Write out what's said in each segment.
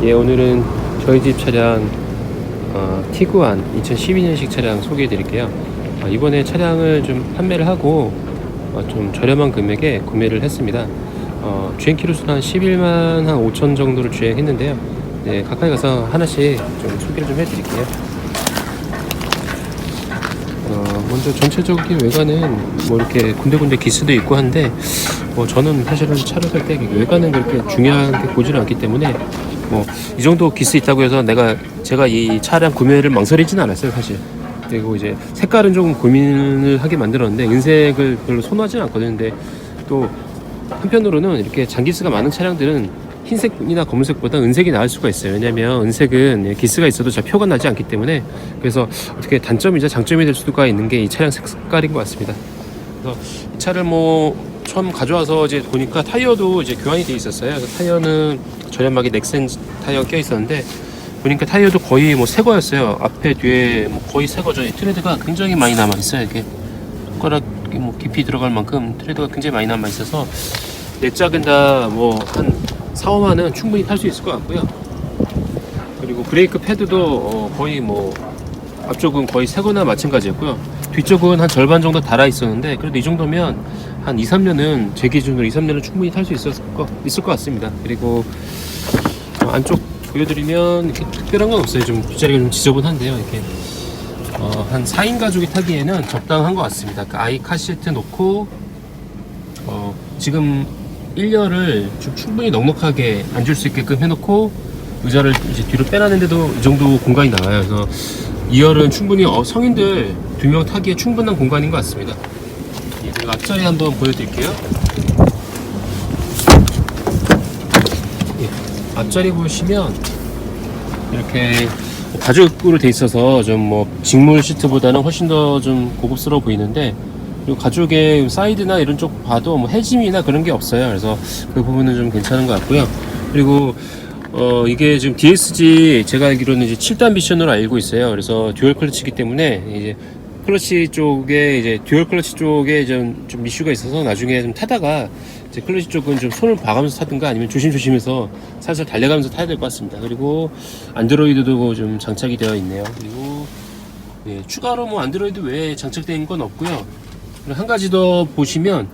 예, 오늘은 저희 집 차량 티구안 2012년식 차량 소개해 드릴게요. 이번에 차량을 좀 판매를 하고 좀 저렴한 금액에 구매를 했습니다. 주행 키로수는 한 11만 한 5천 정도를 주행했는데요. 네, 가까이 가서 하나씩 좀 소개를 좀 해드릴게요. 먼저 전체적인 외관은 뭐 이렇게 군데군데 기스도 있고 한데 저는 사실은 차를 살 때 외관은 그렇게 중요하게 보지는 않기 때문에 이 정도 기스 있다고 해서 제가 이 차량 구매를 망설이지는 않았어요, 사실. 그리고 이제 색깔은 조금 고민을 하게 만들었는데 은색을 별로 선호하지는 않거든요. 근데 또 한편으로는 이렇게 잔기스가 많은 차량들은 흰색이나 검은색보다 은색이 나을 수가 있어요. 왜냐면 은색은 기스가 있어도 잘 표가 나지 않기 때문에. 그래서 어떻게 단점이자 장점이 될 수가 있는 게 이 차량 색깔인 것 같습니다. 그래서 이 차를 처음 가져와서 이제 보니까 타이어도 이제 교환이 돼 있었어요. 타이어는 저렴하게 넥센 타이어가 껴 있었는데 보니까 타이어도 거의 새 거였어요. 앞에 뒤에 거의 새 거죠. 트레드가 굉장히 많이 남아 있어요. 이렇게 손가락 깊이 들어갈 만큼 트레드가 굉장히 많이 남아 있어서 내 짝은 다 한 4, 5만은 충분히 탈 수 있을 것 같고요. 그리고 브레이크 패드도 거의 앞쪽은 거의 새거나 마찬가지였고요. 뒤쪽은 한 절반 정도 달아 있었는데 그래도 이 정도면 한 2, 3년은 제 기준으로 2, 3년은 충분히 탈 수 있을 것 같습니다. 그리고 안쪽 보여드리면 이렇게 특별한 건 없어요. 좀 뒷자리가 좀 지저분한데요. 이렇게 한 4인 가족이 타기에는 적당한 것 같습니다. 아이 카시트 놓고 지금 1열을 좀 충분히 넉넉하게 앉을 수 있게끔 해놓고 의자를 이제 뒤로 빼놨는데도 이 정도 공간이 나와요. 그래서 2열은 충분히 성인들 2명 타기에 충분한 공간인 것 같습니다. 그리고 앞자리 한번 보여드릴게요. 앞자리 보시면 이렇게 가죽으로 돼 있어서 좀 직물 시트보다는 훨씬 더 좀 고급스러워 보이는데, 그리고 가죽의 사이드나 이런 쪽 봐도 해짐이나 그런 게 없어요. 그래서 그 부분은 좀 괜찮은 것 같고요. 그리고 이게 지금 DSG 제가 알기로는 이제 7단 미션으로 알고 있어요. 그래서 듀얼 클러치이기 때문에 이제 클러치 쪽에 이제 듀얼 클러치 쪽에 좀 이슈가 있어서 나중에 좀 타다가 이제 클러치 쪽은 좀 손을 봐가면서 타든가 아니면 조심조심해서 살살 달려가면서 타야 될 것 같습니다. 그리고 안드로이드도 좀 장착이 되어 있네요. 그리고 추가로 안드로이드 외에 장착된 건 없고요. 한 가지 더 보시면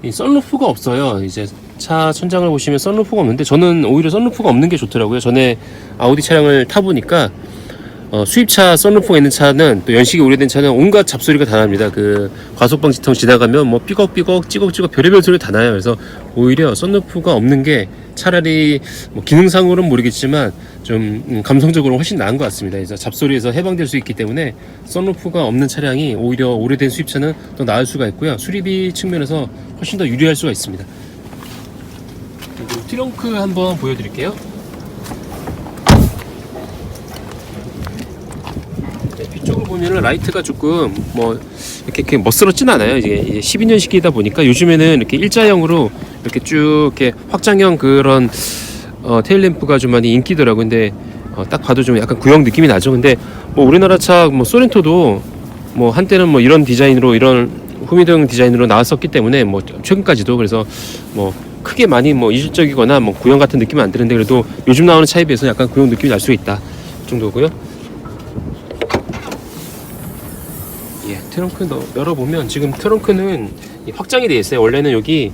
썬루프가 없어요. 이제 차 천장을 보시면 썬루프가 없는데 저는 오히려 썬루프가 없는 게 좋더라고요. 전에 아우디 차량을 타보니까 수입차 썬루프가 있는 차는 또 연식이 오래된 차는 온갖 잡소리가 다 납니다. 그 과속방지턱 지나가면 삐걱삐걱 찌걱찌걱 별의별 소리 다 나요. 그래서 오히려 썬루프가 없는 게 차라리 기능상으로는 모르겠지만 좀 감성적으로 훨씬 나은 것 같습니다. 그래서 잡소리에서 해방될 수 있기 때문에 썬루프가 없는 차량이 오히려 오래된 수입차는 더 나을 수가 있고요. 수리비 측면에서 훨씬 더 유리할 수가 있습니다. 그리고 트렁크 한번 보여드릴게요. 뒤쪽을 보면은 라이트가 조금 이렇게 멋스럽진 않아요. 이게 12년식이다 보니까 요즘에는 이렇게 일자형으로 이렇게 쭉 이렇게 확장형 그런 테일램프가 좀 많이 인기더라고요. 근데 딱 봐도 좀 약간 구형 느낌이 나죠. 근데 우리나라 차 소렌토도 한때는 이런 디자인으로 이런 후미등 디자인으로 나왔었기 때문에 최근까지도 그래서 크게 많이 이질적이거나 구형 같은 느낌은 안 드는데 그래도 요즘 나오는 차에 비해서 약간 구형 느낌이 날 수 있다 정도고요. 트렁크 열어보면 지금 트렁크는 확장이 되어 있어요. 원래는 여기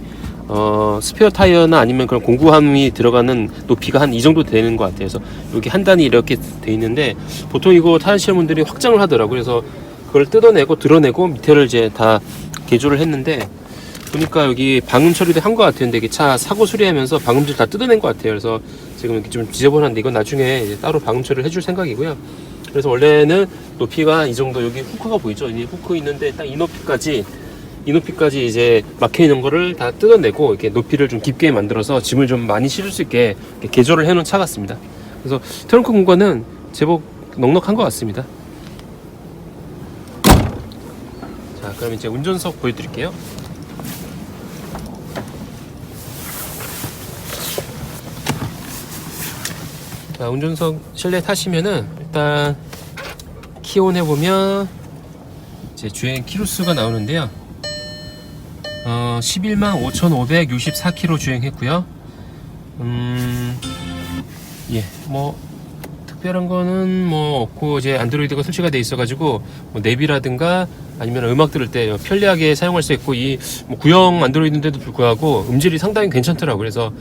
스페어 타이어나 아니면 그런 공구함이 들어가는 높이가 한 이 정도 되는 것 같아요. 그래서 여기 한 단이 이렇게 돼 있는데 보통 이거 타시는 분들이 확장을 하더라고요. 그래서 그걸 뜯어내고 드러내고 밑에를 이제 다 개조를 했는데 보니까 여기 방음 처리도 한 것 같은데 이게 차 사고 수리하면서 방음질 다 뜯어낸 것 같아요. 그래서 지금 이렇게 좀 지저분한데 이건 나중에 이제 따로 방음 처리를 해줄 생각이고요. 그래서 원래는 높이가 이 정도, 여기 후크가 보이죠? 이 후크 있는데 딱 이 높이까지 이제 막혀 있는 거를 다 뜯어내고 이렇게 높이를 좀 깊게 만들어서 짐을 좀 많이 실을 수 있게 개조를 해놓은 차 같습니다. 그래서 트렁크 공간은 제법 넉넉한 것 같습니다. 자, 그럼 이제 운전석 보여드릴게요. 자, 운전석 실내 타시면은 일단 키온 해보면 이제 주행 키로수가 나오는데요. 11만 5,564km 주행했고요. 예, 뭐 특별한 거는 뭐 없고 이제 안드로이드가 설치가 돼 있어가지고 뭐 내비라든가 아니면 음악 들을 때 편리하게 사용할 수 있고 이 뭐 구형 안드로이드인데도 불구하고 음질이 상당히 괜찮더라고요. 그래서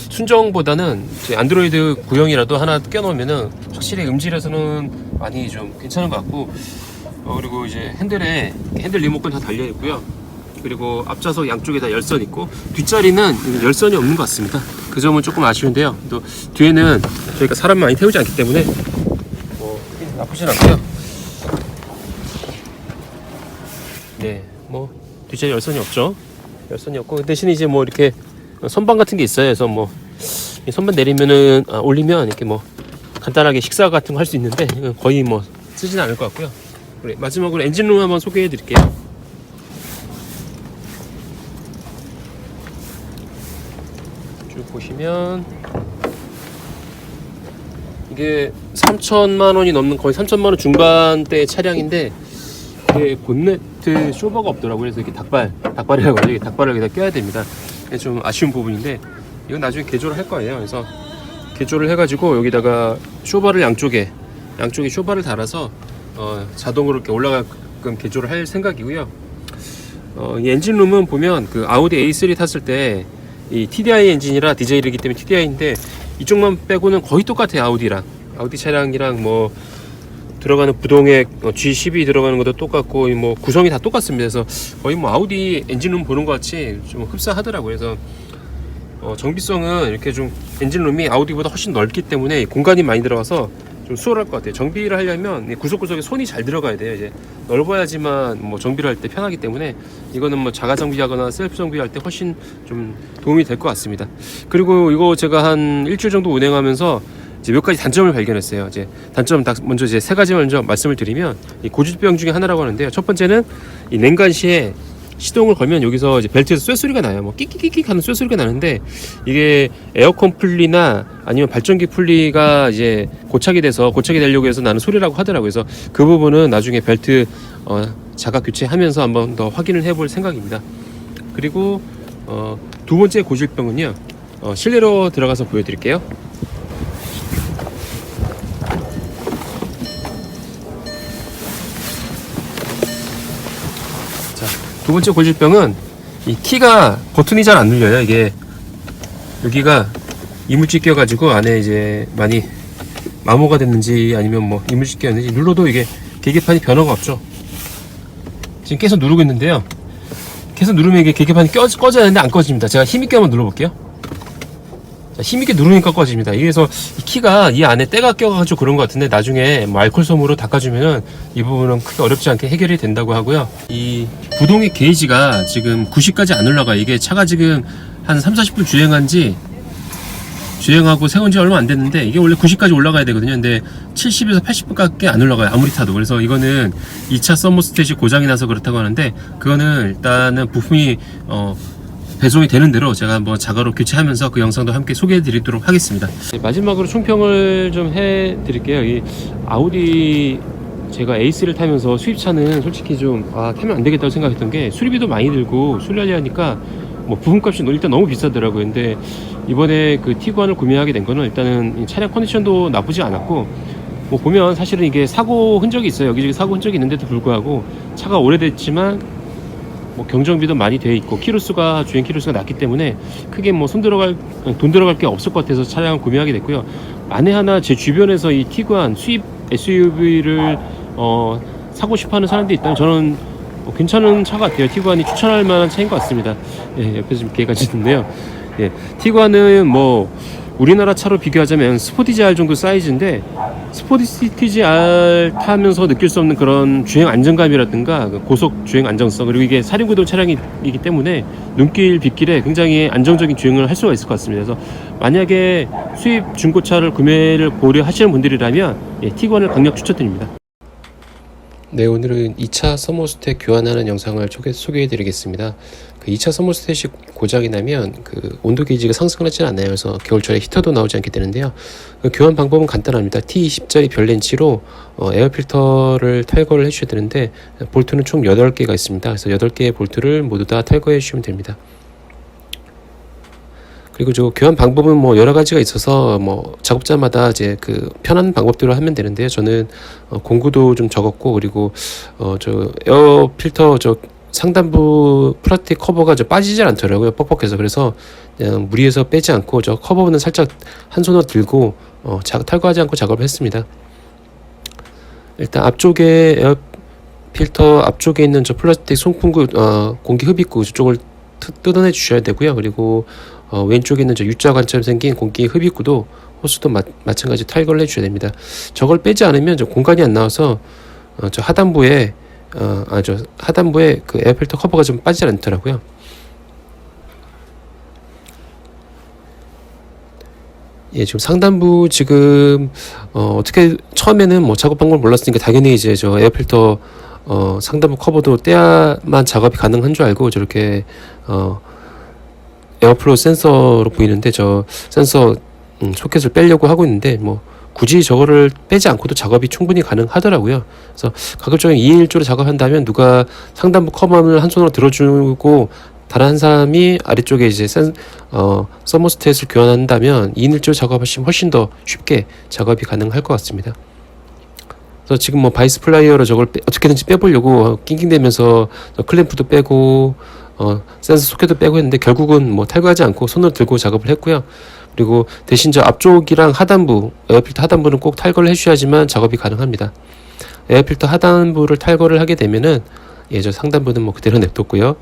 순정보다는 이제 안드로이드 구형이라도 하나 껴놓으면은 확실히 음질에서는 많이 좀 괜찮은 것 같고 그리고 이제 핸들 리모컨 다 달려 있고요. 그리고 앞좌석 양쪽에 다 열선 있고 뒷자리는 열선이 없는 것 같습니다. 그 점은 조금 아쉬운데요. 또 뒤에는 저희가 사람 많이 태우지 않기 때문에 뭐 나쁘진 않고요. 네, 뭐 뒷자리 열선이 없죠. 열선이 없고 그 대신 이제 뭐 이렇게 선반 같은 게 있어요. 그래서 뭐 선반 내리면은 올리면 이렇게 뭐 간단하게 식사 같은 거 할 수 있는데 거의 뭐 쓰진 않을 것 같고요. 그래, 마지막으로 엔진룸 한번 소개해 드릴게요. 쭉 보시면 이게 3천만 원이 넘는 거의 3천만 원 중반대의 차량인데 이게 본네트 쇼버가 없더라고요. 그래서 이렇게 닭발이라고 하죠. 닭발을 여기다 껴야 됩니다. 이게 좀 아쉬운 부분인데 이건 나중에 개조를 할 거예요. 그래서 개조를 해가지고 여기다가 쇼버를 양쪽에 쇼버를 달아서 자동으로 이렇게 올라가게끔 개조를 할 생각이고요. 이 엔진룸은 보면 그 아우디 A3 탔을 때 이 TDI 엔진이라 디젤이기 때문에 TDI인데 이쪽만 빼고는 거의 똑같아요. 아우디 차량이랑 뭐 들어가는 부동액 G12 들어가는 것도 똑같고 뭐 구성이 다 똑같습니다. 그래서 거의 뭐 아우디 엔진룸 보는 것 같이 좀 흡사하더라고요. 그래서 정비성은 이렇게 좀 엔진룸이 아우디보다 훨씬 넓기 때문에 공간이 많이 들어가서 좀 수월할 것 같아요. 정비를 하려면 구석구석에 손이 잘 들어가야 돼요. 이제 넓어야지만 뭐 정비를 할 때 편하기 때문에 이거는 뭐 자가 정비하거나 셀프 정비할 때 훨씬 좀 도움이 될 것 같습니다. 그리고 이거 제가 한 일주일 정도 운행하면서 이제 몇 가지 단점을 발견했어요. 이제 단점 먼저 이제 세 가지 먼저 말씀을 드리면 이 고질병 중에 하나라고 하는데요. 첫 번째는 이 냉간시에 시동을 걸면 여기서 이제 벨트에서 쇠소리가 나요. 뭐 끽끽끽 하는 쇠소리가 나는데 이게 에어컨 풀리나 아니면 발전기 풀리가 이제 고착이 되려고 해서 나는 소리라고 하더라고요. 그래서 그 부분은 나중에 벨트 자가 교체하면서 한번 더 확인을 해볼 생각입니다. 그리고 두 번째 고질병은요. 실내로 들어가서 보여드릴게요. 두 번째 고질병은 이 키가 버튼이 잘 안 눌려요. 이게 여기가 이물질 껴가지고 안에 이제 많이 마모가 됐는지 아니면 뭐 이물질 껴있는지 눌러도 이게 계기판이 변화가 없죠. 지금 계속 누르고 있는데요. 계속 누르면 이게 계기판이 꺼져야 하는데 안 꺼집니다. 제가 힘있게 한번 눌러볼게요. 자, 힘있게 누르니까 꺼집니다. 그래서 이 키가 이 안에 때가 껴가지고 그런 것 같은데 나중에 뭐 알콜 솜으로 닦아주면은 이 부분은 크게 어렵지 않게 해결이 된다고 하고요. 이 부동의 게이지가 지금 90까지 안 올라가요. 이게 차가 지금 한 3-40분 주행하고 세운 지 얼마 안 됐는데 이게 원래 90까지 올라가야 되거든요. 근데 70에서 80분밖에 안 올라가요. 아무리 타도. 그래서 이거는 2차 서머스탯이 고장이 나서 그렇다고 하는데 그거는 일단은 부품이 배송이 되는 대로 제가 한번 자가로 교체하면서 그 영상도 함께 소개해 드리도록 하겠습니다. 마지막으로 총평을 좀 해 드릴게요. 이 아우디 제가 A3를 타면서 수입차는 솔직히 좀 타면 안 되겠다고 생각했던 게 수리비도 많이 들고 수리하려니까 뭐 부품값이 일단 너무 비싸더라고요. 근데 이번에 그 티구안을 구매하게 된 거는 일단은 차량 컨디션도 나쁘지 않았고 뭐 보면 사실은 이게 사고 흔적이 있어요. 여기저기 사고 흔적이 있는데도 불구하고 차가 오래됐지만 뭐 경정비도 많이 돼 있고 주행 키로수가 낮기 때문에 크게 뭐 돈 들어갈 게 없을 것 같아서 차량을 구매하게 됐고요. 만에 하나 제 주변에서 이 티구안 수입 SUV를 사고 싶어하는 사람들이 있다면 저는 괜찮은 차 같아요. 티구안이 추천할 만한 차인 것 같습니다. 예, 옆에서 좀 개가 짖는데요. 예, 티구안은 뭐 우리나라 차로 비교하자면 스포티지 R 정도 사이즈인데 스포티지 R 타면서 느낄 수 없는 그런 주행 안정감이라든가 고속 주행 안정성, 그리고 이게 4륜구동 차량이기 때문에 눈길 빗길에 굉장히 안정적인 주행을 할 수가 있을 것 같습니다. 그래서 만약에 수입 중고차를 구매를 고려하시는 분들이라면 티구안을 강력 추천드립니다. 네, 오늘은 2차 서머스탯 교환하는 영상을 소개해 드리겠습니다. 그 2차 서머스탯이 고장이 나면 그 온도 게이지가 상승을 하지 않아요. 그래서 겨울철에 히터도 나오지 않게 되는데요. 그 교환 방법은 간단합니다. T20짜리 별렌치로 에어 필터를 탈거를 해주셔야 되는데 볼트는 총 8개가 있습니다. 그래서 8개의 볼트를 모두 다 탈거해 주시면 됩니다. 그리고 저 교환 방법은 뭐 여러 가지가 있어서 뭐 작업자마다 이제 그 편한 방법대로 하면 되는데요. 저는 공구도 좀 적었고, 그리고 저 에어 필터 저 상단부 플라스틱 커버가 저 빠지질 않더라고요. 뻑뻑해서. 그래서 그냥 무리해서 빼지 않고 저 커버는 살짝 한 손으로 들고 탈거하지 않고 작업을 했습니다. 일단 앞쪽에 에어 필터 앞쪽에 있는 저 플라스틱 송풍구 공기 흡입구 저쪽을 뜯어내 주셔야 되고요. 그리고 왼쪽에 있는 저 U자 관처럼 생긴 공기 흡입구도 호스도 마찬가지 탈거를 해주셔야 됩니다. 저걸 빼지 않으면 저 공간이 안 나와서 저 하단부에 그 에어필터 커버가 좀 빠지지 않더라고요. 예, 지금 상단부 지금 어떻게 처음에는 뭐 작업 방법을 몰랐으니까 당연히 이제 저 에어필터 상단부 커버도 떼야만 작업이 가능한 줄 알고 저렇게 에어플로우 센서로 보이는데 저 센서 소켓을 빼려고 하고 있는데 뭐 굳이 저거를 빼지 않고도 작업이 충분히 가능하더라고요. 그래서 가급적이면 2인 1조로 작업한다면 누가 상단부 커버를 한 손으로 들어주고 다른 한 사람이 아래쪽에 이제 서머스탯을 교환한다면 2인 1조 작업하시면 훨씬 더 쉽게 작업이 가능할 것 같습니다. 그래서 지금 뭐 바이스 플라이어로 저걸 어떻게든지 빼보려고 낑낑대면서 클램프도 빼고 센서 소켓도 빼고 했는데 결국은 뭐 탈거하지 않고 손으로 들고 작업을 했고요. 그리고 대신 저 앞쪽이랑 하단부, 에어필터 하단부는 꼭 탈거를 해주셔야지만 작업이 가능합니다. 에어필터 하단부를 탈거를 하게 되면은 저 상단부는 뭐 그대로 냅뒀고요.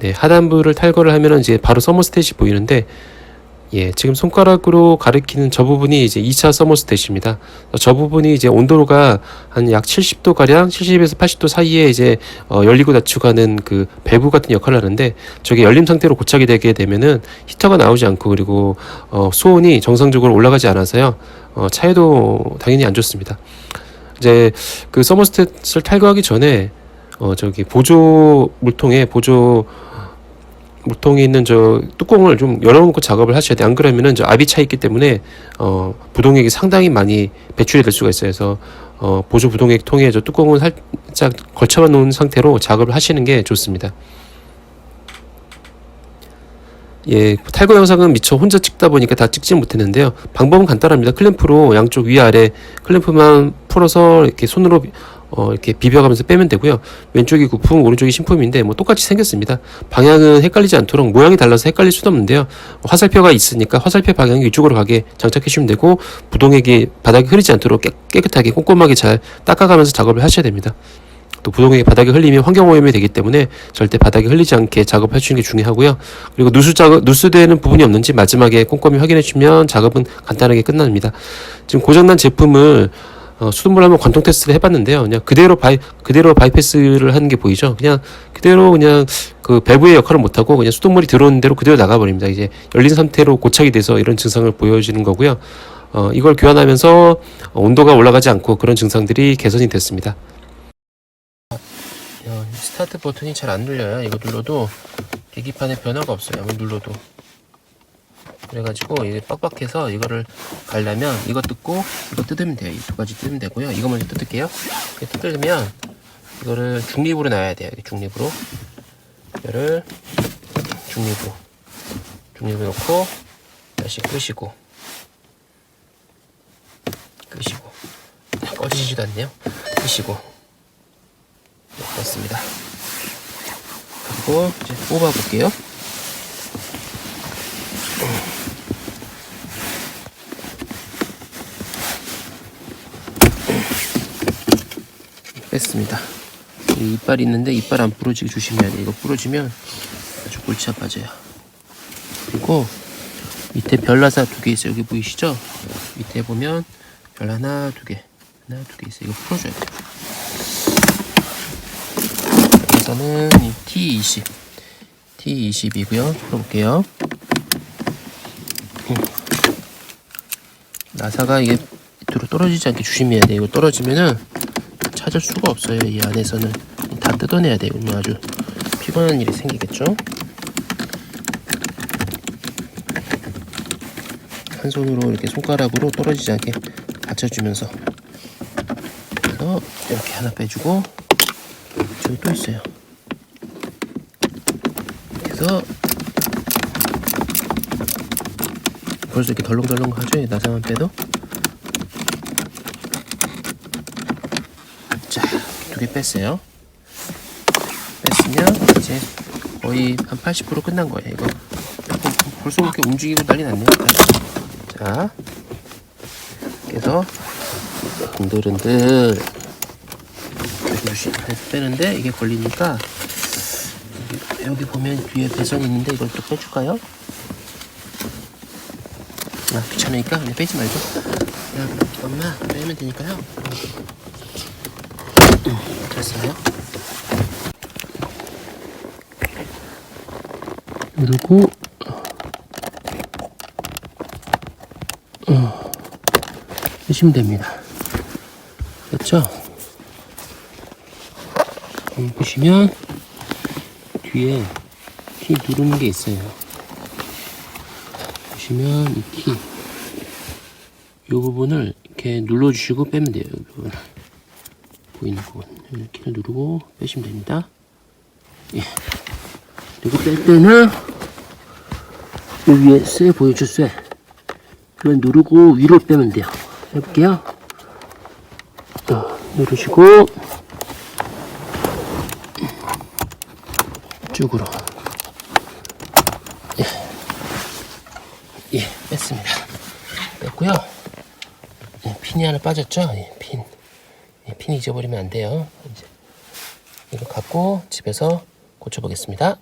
네, 하단부를 탈거를 하면은 이제 바로 서머스탯이 보이는데, 지금 손가락으로 가리키는 저 부분이 이제 2차 서머스탯입니다. 저 부분이 이제 온도가 한 약 70도 가량, 70에서 80도 사이에 이제 열리고 닫히고 하는 그 밸브 같은 역할을 하는데, 저게 열림 상태로 고착이 되게 되면은 히터가 나오지 않고, 그리고 수온이 정상적으로 올라가지 않아서요, 차에도 당연히 안 좋습니다. 이제 그 서머스탯을 탈거하기 전에 저기 보조 물통에 있는 저 뚜껑을 좀 열어놓고 작업을 하셔야 돼요. 안 그러면은 저 압이 차 있기 때문에 부동액이 상당히 많이 배출이 될 수가 있어요. 그래서 보조 부동액 통에 저 뚜껑을 살짝 걸쳐 놓은 상태로 작업을 하시는 게 좋습니다. 탈거 영상은 미처 혼자 찍다 보니까 다 찍지 못했는데요. 방법은 간단합니다. 클램프로 양쪽 위아래 클램프만 풀어서 이렇게 손으로 이렇게 비벼가면서 빼면 되고요. 왼쪽이 구품, 오른쪽이 신품인데 뭐 똑같이 생겼습니다. 방향은 헷갈리지 않도록 모양이 달라서 헷갈릴 수도 없는데요. 화살표가 있으니까 화살표 방향이 이쪽으로 가게 장착해 주시면 되고, 부동액이 바닥에 흐르지 않도록 깨끗하게 꼼꼼하게 잘 닦아가면서 작업을 하셔야 됩니다. 또 부동액이 바닥에 흘리면 환경오염이 되기 때문에 절대 바닥에 흘리지 않게 작업해 주시는 게 중요하고요. 그리고 누수되는 부분이 없는지 마지막에 꼼꼼히 확인해 주시면 작업은 간단하게 끝납니다. 지금 고장난 제품을 수돗물 한번 관통 테스트를 해봤는데요. 그냥 그대로 바이패스를 하는 게 보이죠. 그대로 그 밸브의 역할을 못하고 그냥 수돗물이 들어오는 대로 그대로 나가버립니다. 이제 열린 상태로 고착이 돼서 이런 증상을 보여주는 거고요. 이걸 교환하면서 온도가 올라가지 않고 그런 증상들이 개선이 됐습니다. 스타트 버튼이 잘 안 눌려요. 이거 눌러도 계기판에 변화가 없어요. 아무리 눌러도. 그래가지고 이게 빡빡해서 이거를 가려면 이거 뜯고 이거 뜯으면 돼요. 이 두 가지 뜯으면 되고요. 이거 먼저 뜯을게요. 이렇게 뜯으면 이거를 중립으로 놔야 돼요. 중립으로. 이거를 중립으로 놓고 다시 끄시고 꺼지지도 않네요. 끄시고 됐습니다. 그리고 이제 뽑아 볼게요. 뺐습니다. 이 이빨이 있는데 이빨 안 부러지게 조심해야 돼요. 이거 부러지면 아주 골치 아파져요. 그리고 밑에 별나사 2개 있어요. 여기 보이시죠? 밑에 보면 별 하나, 2개 있어요. 이거 풀어줘야 돼요. 여기서는 이 T20이고요. 풀어볼게요. 나사가 이게 밑으로 떨어지지 않게 조심해야 돼요. 이거 떨어지면은 찾을 수가 없어요. 이 안에서는 다 뜯어내야 돼요. 그러면 아주 피곤한 일이 생기겠죠. 한 손으로 이렇게 손가락으로 떨어지지 않게 받쳐주면서, 그래서 이렇게 하나 빼주고, 저기 또 있어요. 그래서 벌써 이렇게 덜렁덜렁하죠? 나사만 빼도. 자, 2개 뺐어요. 뺐으면 이제 거의 한 80% 끝난 거예요. 이거 벌써 이렇게 움직이고 난리 났네요. 자, 그래서 흔들흔들 빼는데 이게 걸리니까 여기 보면 뒤에 배선이 있는데 이걸 또 빼줄까요? 아, 귀찮으니까 그냥 빼지 말고 그냥 엄마 빼면 되니까요. 됐어요. 누르고 하시면 됩니다. 됐죠? 보시면 뒤에 키 누르는 게 있어요. 보시면 이 키, 이 부분을 이렇게 눌러주시고 빼면 돼요. 이 부분 보이는 부분 키를 누르고 빼시면 됩니다. 예. 그리고 뺄 때는 이 위에 쇠 보이죠? 쇠 이걸 누르고 위로 빼면 돼요. 해볼게요. 누르시고 쭉으로 예, 뺐습니다. 뺐고요. 예, 핀이 하나 빠졌죠? 예, 핀 잊어버리면 안 돼요. 이제 이거 갖고 집에서 고쳐보겠습니다.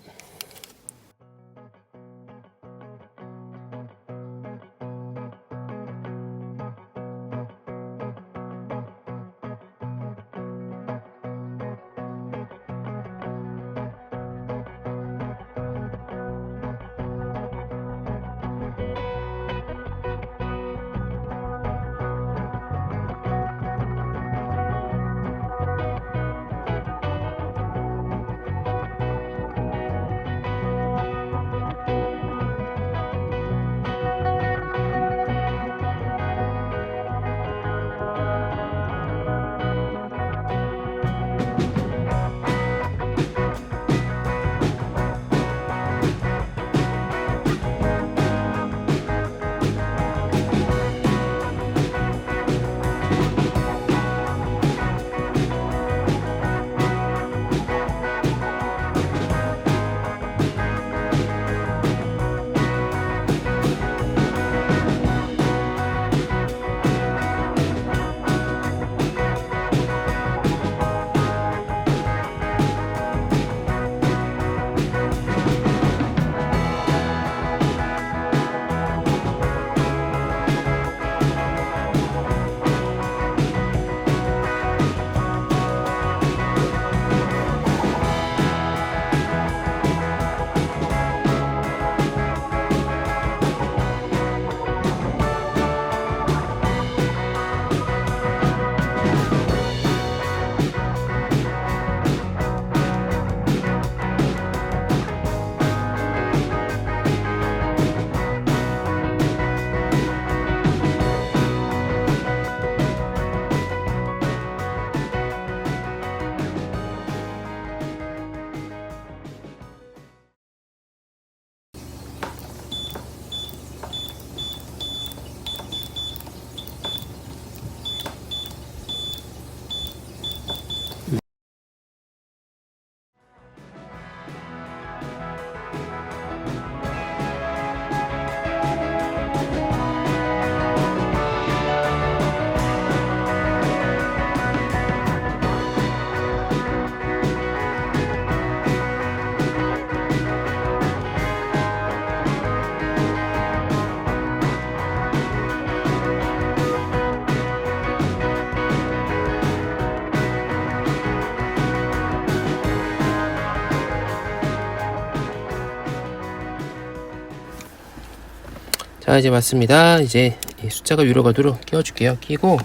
자, 이제 맞습니다. 이제 숫자가 위로 가도록 끼워줄게요. 끼고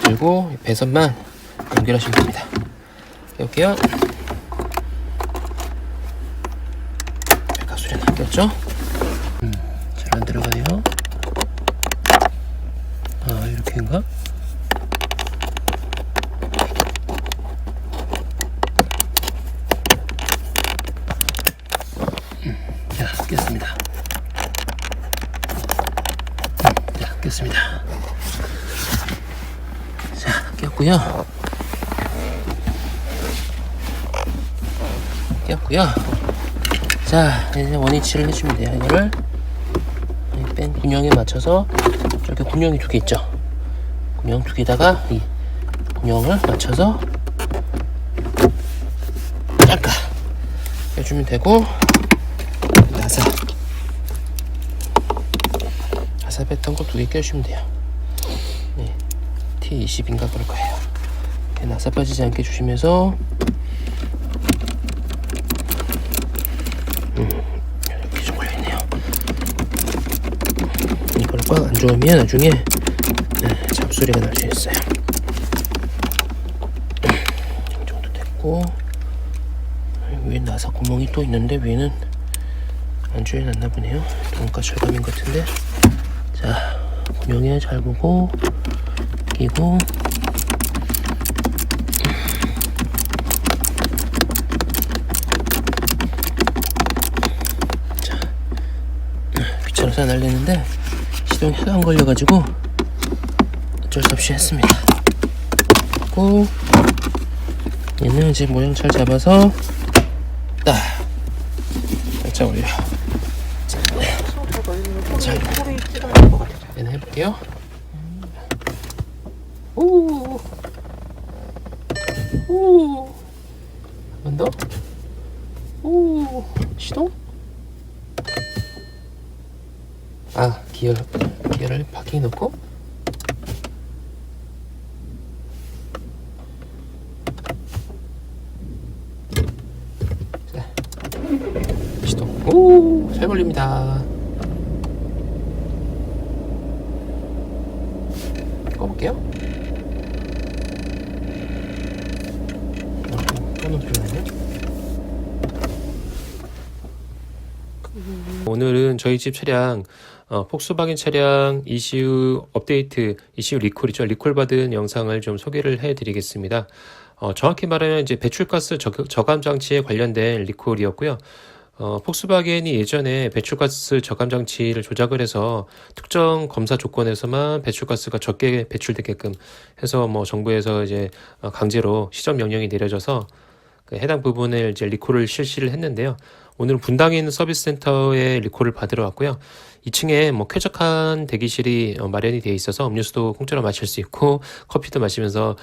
들고 배선만 연결하시면 됩니다. 끼울게요. 약간 소리가 안 꼈죠? 잘 안 들어가네요. 아, 이렇게인가? 자, 꼈습니다. 꼈습니다. 자, 꼈고요. 자, 이제 원위치를 해주면 돼요. 이거를 뺀 군형에 맞춰서 저기 군형이 2개 있죠. 군형 2개다가 이 군형을 맞춰서 짤까 해주면 되고, 나사 뺐던 거 2개 껴주시면 돼요. 네, T20인가 그럴 거예요. 네, 나사 빠지지 않게 조심해서 이렇게 좀 걸려있네요. 이걸 꽉 안 조으면 나중에 잡소리가 날 수 있어요. 이 정도 됐고, 위에 나사 구멍이 또 있는데 위에는 안 조여놨나 보네요. 돈가 절감인 것 같은데. 자, 군형에 잘 보고 끼고, 자, 귀찮아서 안 하려는데 시동이 하도 안 걸려가지고 어쩔 수 없이 했습니다. 그리고 얘는 이제 모양 잘 잡아서 딱 살짝 올려. 자, 얘는 해볼게요. 오, 한 번 더. 오, 시동? 아, 기어를 파킹에 넣고. 자, 시동. 오, 잘 걸립니다. 꺼볼게요. 또는 필요하네. 오늘은 저희 집 차량 폭스바겐 차량 ECU 업데이트, ECU 리콜이죠. 리콜 받은 영상을 좀 소개를 해드리겠습니다. 정확히 말하면 이제 배출가스 저감 장치에 관련된 리콜이었고요. 폭스바겐이 예전에 배출가스 저감 장치를 조작을 해서 특정 검사 조건에서만 배출가스가 적게 배출되게끔 해서 뭐 정부에서 이제 강제로 시정 명령이 내려져서 그 해당 부분을 이제 리콜을 실시를 했는데요. 오늘은 분당에 있는 서비스 센터에 리콜을 받으러 왔고요. 2층에 뭐 쾌적한 대기실이 마련이 되어 있어서 음료수도 공짜로 마실 수 있고 커피도 마시면서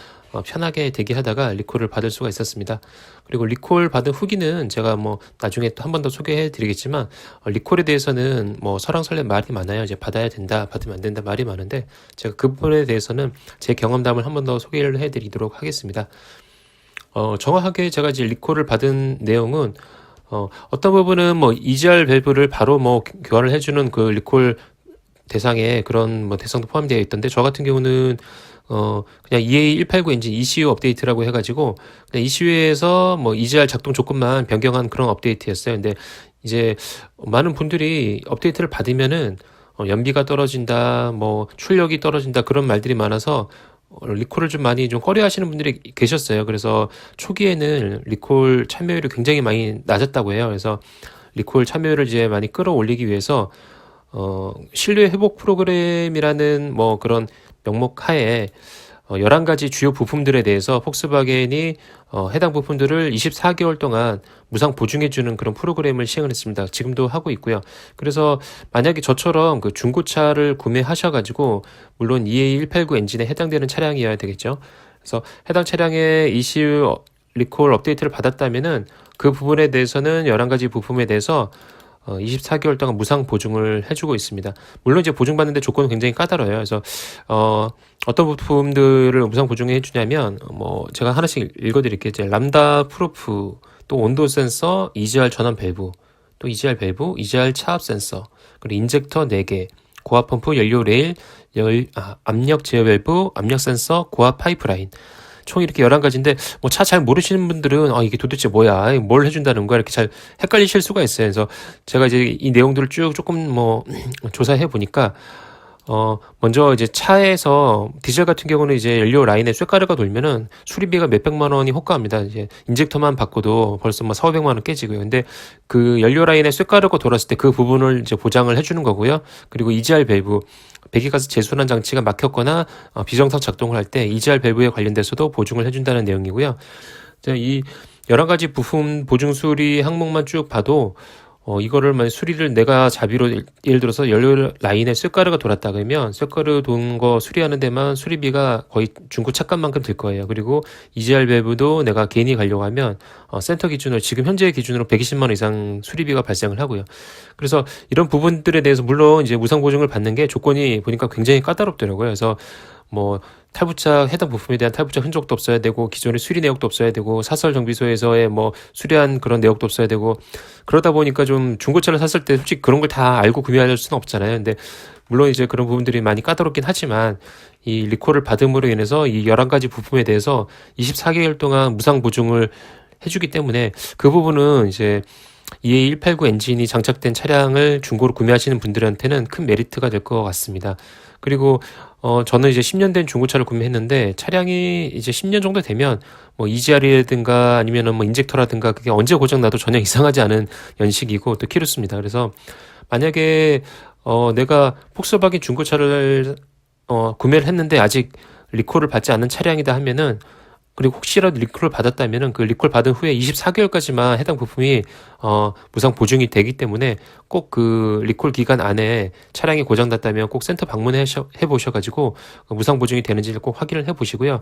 편하게 대기하다가 리콜을 받을 수가 있었습니다. 그리고 리콜 받은 후기는 제가 뭐 나중에 또 한 번 더 소개해 드리겠지만, 리콜에 대해서는 뭐 설왕설래 말이 많아요. 이제 받아야 된다, 받으면 안 된다 말이 많은데, 제가 그 부분에 대해서는 제 경험담을 한 번 더 소개를 해 드리도록 하겠습니다. 정확하게 제가 이제 리콜을 받은 내용은 어떤 부분은 뭐 EGR 밸브를 바로 뭐 교환을 해주는 그 리콜 대상에 그런 뭐 대상도 포함되어 있던데, 저 같은 경우는 그냥 EA189 엔진 ECU 업데이트라고 해가지고 그냥 ECU에서 뭐 EGR 작동 조건만 변경한 그런 업데이트였어요. 근데 이제 많은 분들이 업데이트를 받으면은 연비가 떨어진다, 뭐 출력이 떨어진다 그런 말들이 많아서 리콜을 좀 많이 좀 꺼려하시는 분들이 계셨어요. 그래서 초기에는 리콜 참여율이 굉장히 많이 낮았다고 해요. 그래서 리콜 참여율을 이제 많이 끌어올리기 위해서 신뢰 회복 프로그램이라는 뭐 그런 명목 하에 11가지 주요 부품들에 대해서 폭스바겐이 해당 부품들을 24개월 동안 무상 보증해주는 그런 프로그램을 시행을 했습니다. 지금도 하고 있고요. 그래서 만약에 저처럼 그 중고차를 구매하셔가지고, 물론 EA189 엔진에 해당되는 차량이어야 되겠죠. 그래서 해당 차량의 ECU 리콜 업데이트를 받았다면은 그 부분에 대해서는 11가지 부품에 대해서 24개월 동안 무상 보증을 해주고 있습니다. 물론 이제 보증받는데 조건은 굉장히 까다로워요. 그래서 어떤 부품들을 무상 보증해 해주냐면, 뭐 제가 하나씩 읽어드릴게요. 이제 람다 프로프, 또 온도 센서, EGR 전원 밸브, 또 EGR 밸브, EGR 차압 센서, 그리고 인젝터 4개, 고압 펌프, 연료 레일, 압력 제어 밸브, 압력 센서, 고압 파이프라인. 총 이렇게 11가지인데, 뭐 차 잘 모르시는 분들은 이게 도대체 뭐야, 뭘 해준다는 거야, 이렇게 잘 헷갈리실 수가 있어요. 그래서 제가 이제 이 내용들을 쭉 조금 뭐 조사해 보니까 먼저 이제 차에서 디젤 같은 경우는 이제 연료 라인에 쇳가루가 돌면은 수리비가 몇백만 원이 호가합니다. 이제 인젝터만 바꿔도 벌써 뭐 4, 500만 원 깨지고요. 근데 그 연료 라인에 쇳가루가 돌았을 때 그 부분을 이제 보장을 해주는 거고요. 그리고 EGR 밸브, 배기가스 재순환 장치가 막혔거나 비정상 작동을 할 때 EGR 밸브에 관련돼서도 보증을 해준다는 내용이고요. 이 여러 가지 부품 보증 수리 항목만 쭉 봐도 이거를 만약 수리를 내가 자비로 예를 들어서 연료 라인에 쇳가루가 돌았다 그러면 쇳가루 돈 거 수리하는 데만 수리비가 거의 중고 차값만큼 들 거예요. 그리고 EGR 밸브도 내가 개인이 가려고 하면 센터 기준으로 지금 현재 기준으로 120만 원 이상 수리비가 발생을 하고요. 그래서 이런 부분들에 대해서 물론 이제 무상 보증을 받는 게 조건이 보니까 굉장히 까다롭더라고요. 그래서 뭐 탈부착 해당 부품에 대한 탈부착 흔적도 없어야 되고 기존의 수리 내역도 없어야 되고 사설 정비소에서의 뭐 수리한 그런 내역도 없어야 되고 그러다 보니까 좀 중고차를 샀을 때 솔직히 그런 걸 다 알고 구매할 수는 없잖아요. 근데 물론 이제 그런 부분들이 많이 까다롭긴 하지만 이 리콜을 받음으로 인해서 이 11가지 부품에 대해서 24개월 동안 무상 보증을 해주기 때문에 그 부분은 이제 EA189 엔진이 장착된 차량을 중고로 구매하시는 분들한테는 큰 메리트가 될 것 같습니다. 그리고 저는 이제 10년 된 중고차를 구매했는데 차량이 이제 10년 정도 되면 뭐 EGR이라든가 아니면은 뭐 인젝터라든가 그게 언제 고장 나도 전혀 이상하지 않은 연식이고 또 키로수입니다. 그래서 만약에 내가 폭스바겐 중고차를 구매를 했는데 아직 리콜을 받지 않은 차량이다 하면은 그리고 혹시라도 리콜을 받았다면은 그 리콜 받은 후에 24개월까지만 해당 부품이 무상 보증이 되기 때문에 꼭 그 리콜 기간 안에 차량이 고장났다면 꼭 센터 방문해 보셔가지고 무상 보증이 되는지를 꼭 확인을 해 보시고요.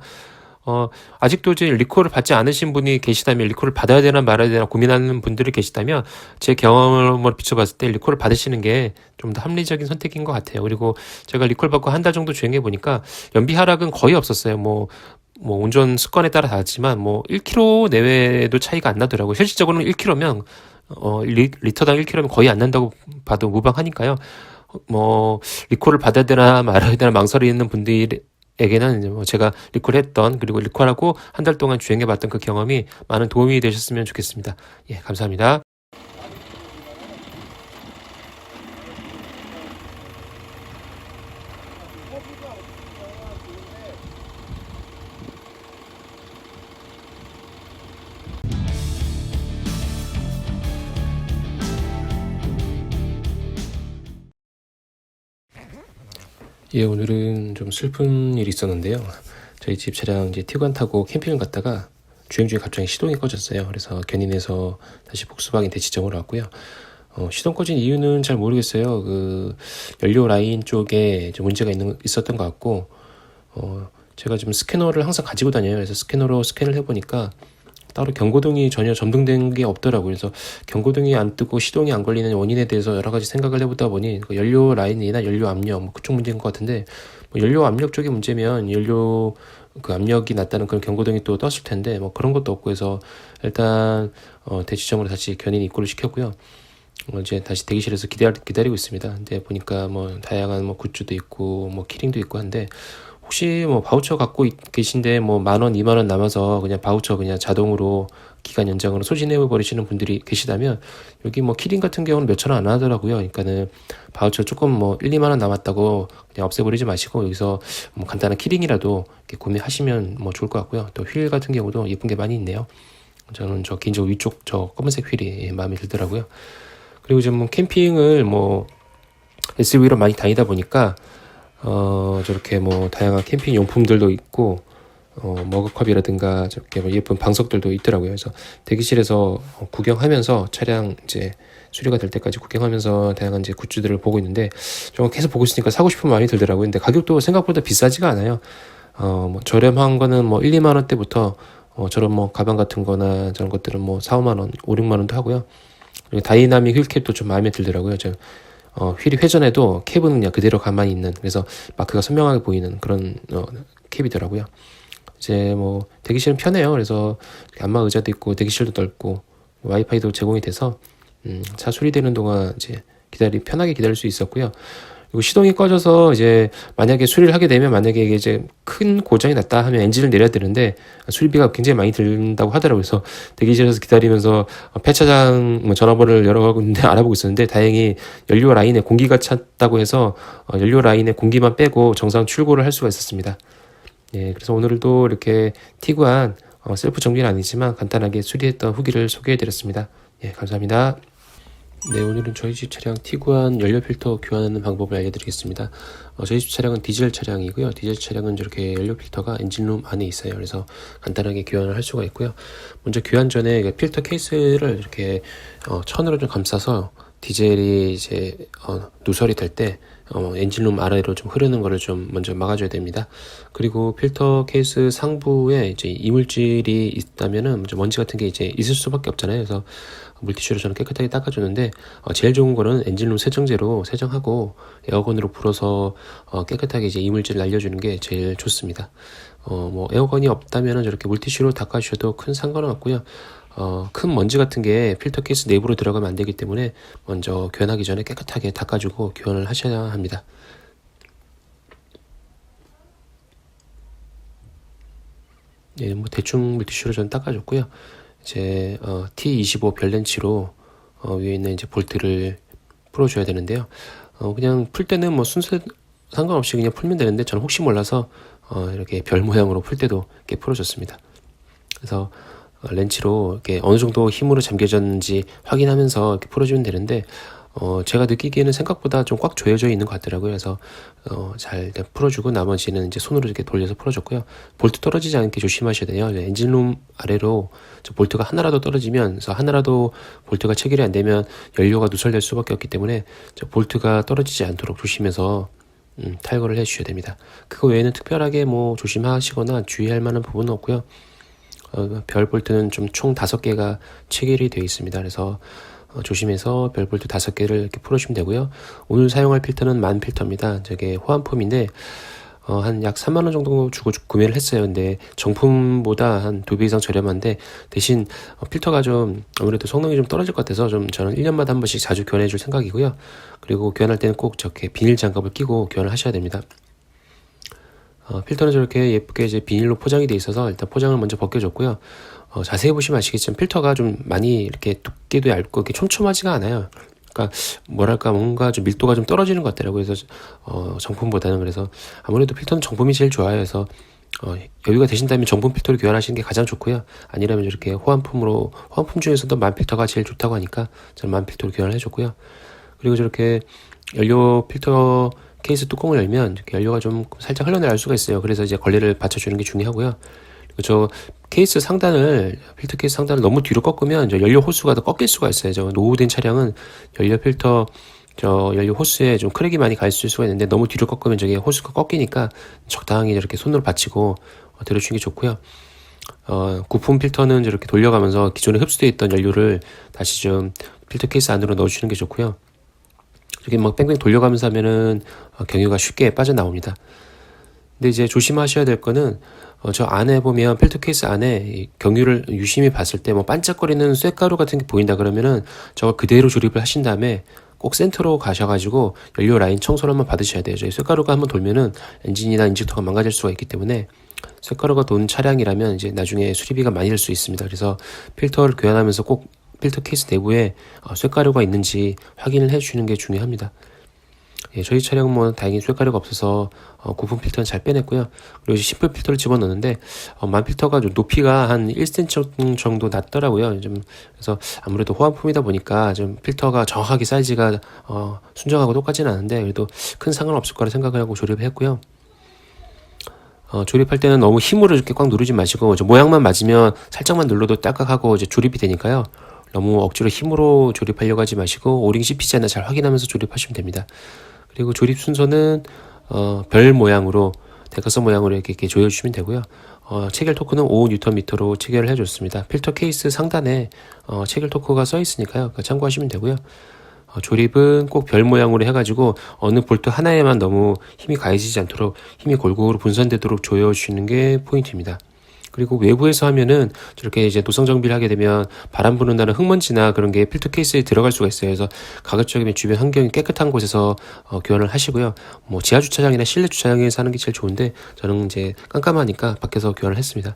아직도 이제 리콜을 받지 않으신 분이 계시다면 리콜을 받아야 되나 말아야 되나 고민하는 분들이 계시다면 제 경험을 비춰봤을 때 리콜을 받으시는 게 좀 더 합리적인 선택인 것 같아요. 그리고 제가 리콜 받고 한 달 정도 주행해 보니까 연비 하락은 거의 없었어요. 뭐 운전 습관에 따라 다르지만 뭐 1km 내외도 차이가 안 나더라고요. 실질적으로는 1km면 리터당 1km면 거의 안 난다고 봐도 무방하니까요. 뭐 리콜을 받아야 되나 말아야 되나 망설이는 분들에게는 이제 뭐 제가 리콜했던 그리고 리콜하고 한 달 동안 주행해봤던 그 경험이 많은 도움이 되셨으면 좋겠습니다. 예, 감사합니다. 예, 오늘은 좀 슬픈 일이 있었는데요. 저희 집 차량 이제 티구안 타고 캠핑을 갔다가 주행 중에 갑자기 시동이 꺼졌어요. 그래서 견인해서 다시 복수박인 대치점으로 왔고요. 시동 꺼진 이유는 잘 모르겠어요. 그 연료 라인 쪽에 좀 문제가 있었던 것 같고, 제가 지금 스캐너를 항상 가지고 다녀요. 그래서 스캐너로 스캔을 해보니까 따로 경고등이 전혀 점등된 게 없더라고요. 그래서 경고등이 안 뜨고 시동이 안 걸리는 원인에 대해서 여러 가지 생각을 해보다 보니 연료 라인이나 연료 압력 뭐 그쪽 문제인 것 같은데, 뭐 연료 압력 쪽이 문제면 연료 그 압력이 낮다는 그런 경고등이 또 떴을 텐데 뭐 그런 것도 없고 해서 일단 대치점으로 다시 견인 입고를 시켰고요. 이제 다시 대기실에서 기다리고 있습니다. 근데 보니까 뭐 다양한 뭐 굿즈도 있고 뭐 키링도 있고 한데, 혹시 뭐 바우처 갖고 계신데 뭐 10,000원, 20,000원 남아서 그냥 바우처 그냥 자동으로 기간 연장으로 소진해 버리시는 분들이 계시다면 여기 뭐 키링 같은 경우는 몇천 원 안 하더라고요. 그러니까는 바우처 조금 뭐 1, 2만 원 남았다고 그냥 없애버리지 마시고 여기서 뭐 간단한 키링이라도 이렇게 구매하시면 뭐 좋을 것 같고요. 또 휠 같은 경우도 예쁜 게 많이 있네요. 저는 저 개인적으로 위쪽 저 검은색 휠이 마음에 들더라고요. 그리고 이제 뭐 캠핑을 뭐 SUV로 많이 다니다 보니까 저렇게 뭐 다양한 캠핑 용품들도 있고 머그컵이라든가 저렇게 뭐 예쁜 방석들도 있더라고요. 그래서 대기실에서 구경하면서 차량 이제 수리가 될 때까지 구경하면서 다양한 이제 굿즈들을 보고 있는데 좀 계속 보고 있으니까 사고 싶은 마음이 들더라고요. 근데 가격도 생각보다 비싸지가 않아요. 뭐 저렴한 거는 뭐 1, 2만 원대부터 저런 뭐 가방 같은 거나 저런 것들은 뭐 4, 5만 원, 5, 6만 원도 하고요. 그리고 다이나믹 휠캡도 좀 마음에 들더라고요. 휠이 회전해도 캡은 그냥 그대로 가만히 있는, 그래서 마크가 선명하게 보이는 그런 캡이더라고요. 이제 뭐 대기실은 편해요. 그래서 안마 의자도 있고 대기실도 넓고 와이파이도 제공이 돼서 차 수리되는 동안 이제 편하게 기다릴 수 있었고요. 그리고 시동이 꺼져서 이제 만약에 수리를 하게 되면 만약에 이게 이제 큰 고장이 났다 하면 엔진을 내려야 되는데 수리비가 굉장히 많이 든다고 하더라고요. 그래서 대기실에서 기다리면서 폐차장 전화번호를 여러 군데 알아보고 있었는데 다행히 연료 라인에 공기가 찼다고 해서 연료 라인에 공기만 빼고 정상 출고를 할 수가 있었습니다. 예, 그래서 오늘도 이렇게 티구안 셀프 정비는 아니지만 간단하게 수리했던 후기를 소개해드렸습니다. 예, 감사합니다. 네, 오늘은 저희 집 차량 티구안 연료 필터 교환하는 방법을 알려드리겠습니다. 저희 집 차량은 디젤 차량이고요. 디젤 차량은 저렇게 연료 필터가 엔진룸 안에 있어요. 그래서 간단하게 교환을 할 수가 있고요. 먼저 교환 전에 필터 케이스를 이렇게 천으로 좀 감싸서 디젤이 이제 누설이 될 때 엔진룸 아래로 좀 흐르는 거를 좀 먼저 막아줘야 됩니다. 그리고 필터 케이스 상부에 이제 이물질이 있다면은 먼지 같은 게 이제 있을 수밖에 없잖아요. 그래서 물티슈로 저는 깨끗하게 닦아주는데 제일 좋은 거는 엔진룸 세정제로 세정하고 에어건으로 불어서 깨끗하게 이제 이물질을 날려주는 게 제일 좋습니다. 뭐 에어건이 없다면은 저렇게 물티슈로 닦아주셔도 큰 상관은 없고요. 큰 먼지 같은 게 필터 케이스 내부로 들어가면 안 되기 때문에 먼저 교환하기 전에 깨끗하게 닦아주고 교환을 하셔야 합니다. 네, 뭐 대충 물티슈로 전 닦아줬고요. 이제 T25 별렌치로 위에 있는 이제 볼트를 풀어줘야 되는데요. 그냥 풀 때는 뭐 순서 상관없이 그냥 풀면 되는데 저는 혹시 몰라서 이렇게 별 모양으로 풀 때도 이렇게 풀어줬습니다. 그래서 렌치로 이렇게 어느 정도 힘으로 잠겨졌는지 확인하면서 이렇게 풀어주면 되는데 제가 느끼기에는 생각보다 좀 꽉 조여져 있는 것 같더라고요. 그래서 잘 풀어주고 나머지는 이제 손으로 이렇게 돌려서 풀어줬고요. 볼트 떨어지지 않게 조심하셔야 돼요. 엔진룸 아래로 저 볼트가 하나라도 떨어지면, 그래서 하나라도 볼트가 체결이 안 되면 연료가 누설될 수밖에 없기 때문에 저 볼트가 떨어지지 않도록 조심해서 탈거를 해주셔야 됩니다. 그거 외에는 특별하게 뭐 조심하시거나 주의할 만한 부분은 없고요. 별 볼트는 좀 총 5개가 체결이 되어 있습니다. 그래서 조심해서 별 볼트 5개를 이렇게 풀어주면 되고요. 오늘 사용할 필터는 만 필터입니다. 저게 호환품인데 한 약 3만원 정도 주고 구매를 했어요. 근데 정품보다 한 2배 이상 저렴한데 대신 필터가 좀 아무래도 성능이 좀 떨어질 것 같아서 좀 저는 1년마다 한 번씩 자주 교환해 줄 생각이고요. 그리고 교환할 때는 꼭 저렇게 비닐 장갑을 끼고 교환을 하셔야 됩니다. 필터는 저렇게 예쁘게 이제 비닐로 포장이 되어 있어서 일단 포장을 먼저 벗겨줬고요. 자세히 보시면 아시겠지만 필터가 좀 많이 이렇게 두께도 얇고 이렇게 촘촘하지가 않아요. 그러니까 뭐랄까 뭔가 좀 밀도가 좀 떨어지는 것 같더라고요. 그래서 정품보다는. 그래서 아무래도 필터는 정품이 제일 좋아요. 그래서 여유가 되신다면 정품 필터를 교환하시는 게 가장 좋고요. 아니라면 이렇게 호환품 중에서도 만 필터가 제일 좋다고 하니까 저는 만 필터로 교환을 해줬고요. 그리고 저렇게 연료 필터 케이스 뚜껑을 열면 이렇게 연료가 좀 살짝 흘러나올 수가 있어요. 그래서 이제 걸레를 받쳐주는 게 중요하고요. 그리고 저 케이스 상단을, 필터 케이스 상단을 너무 뒤로 꺾으면 저 연료 호스가 더 꺾일 수가 있어요. 저 노후된 차량은 연료 필터 연료 호스에 좀 크랙이 많이 가 있을 수가 있는데 너무 뒤로 꺾으면 저게 호스가 꺾이니까 적당히 이렇게 손으로 받치고 들어주는 게 좋고요. 구품 필터는 이렇게 돌려가면서 기존에 흡수되어 있던 연료를 다시 좀 필터 케이스 안으로 넣어주는 게 좋고요. 이렇게 막 뺑뺑 돌려가면서 하면은 경유가 쉽게 빠져나옵니다. 근데 이제 조심하셔야 될 거는 저 안에 보면 필터 케이스 안에 경유를 유심히 봤을 때 뭐 반짝거리는 쇳가루 같은 게 보인다 그러면은 저거 그대로 조립을 하신 다음에 꼭 센터로 가셔가지고 연료 라인 청소를 한번 받으셔야 돼요. 저희 쇳가루가 한번 돌면은 엔진이나 인젝터가 망가질 수가 있기 때문에 쇳가루가 돈 차량이라면 이제 나중에 수리비가 많이 들 수 있습니다. 그래서 필터를 교환하면서 꼭 필터 케이스 내부에 쇳가루가 있는지 확인을 해주시는 게 중요합니다. 예, 저희 차량은 뭐 다행히 쇳가루가 없어서 구분 필터는 잘 빼냈고요. 그리고 심플 필터를 집어넣는데 만 필터가 좀 높이가 한 1cm 정도 낮더라고요. 그래서 아무래도 호환품이다 보니까 좀 필터가 정확하게 사이즈가 순정하고 똑같지는 않은데 그래도 큰 상관없을 거라 생각을 하고 조립을 했고요. 조립할 때는 너무 힘으로 이렇게 꽉 누르지 마시고 모양만 맞으면 살짝만 눌러도 딸깍하고 이제 조립이 되니까요. 너무 억지로 힘으로 조립하려고 하지 마시고 오링 씹히지 않나 잘 확인하면서 조립하시면 됩니다. 그리고 조립 순서는 별 모양으로, 대각선 모양으로 이렇게 조여주시면 되고요. 체결 토크는 5Nm로 체결을 해줬습니다. 필터 케이스 상단에 체결 토크가 써 있으니까요. 참고하시면 되고요. 조립은 꼭 별 모양으로 해가지고 어느 볼트 하나에만 너무 힘이 가해지지 않도록 힘이 골고루 분산되도록 조여주시는 게 포인트입니다. 그리고 외부에서 하면은 저렇게 이제 노상 정비를 하게 되면 바람 부는 날은 흙먼지나 그런 게 필터 케이스에 들어갈 수가 있어요. 그래서 가급적이면 주변 환경이 깨끗한 곳에서 교환을 하시고요. 뭐 지하 주차장이나 실내 주차장에서 하는 게 제일 좋은데 저는 이제 깜깜하니까 밖에서 교환을 했습니다.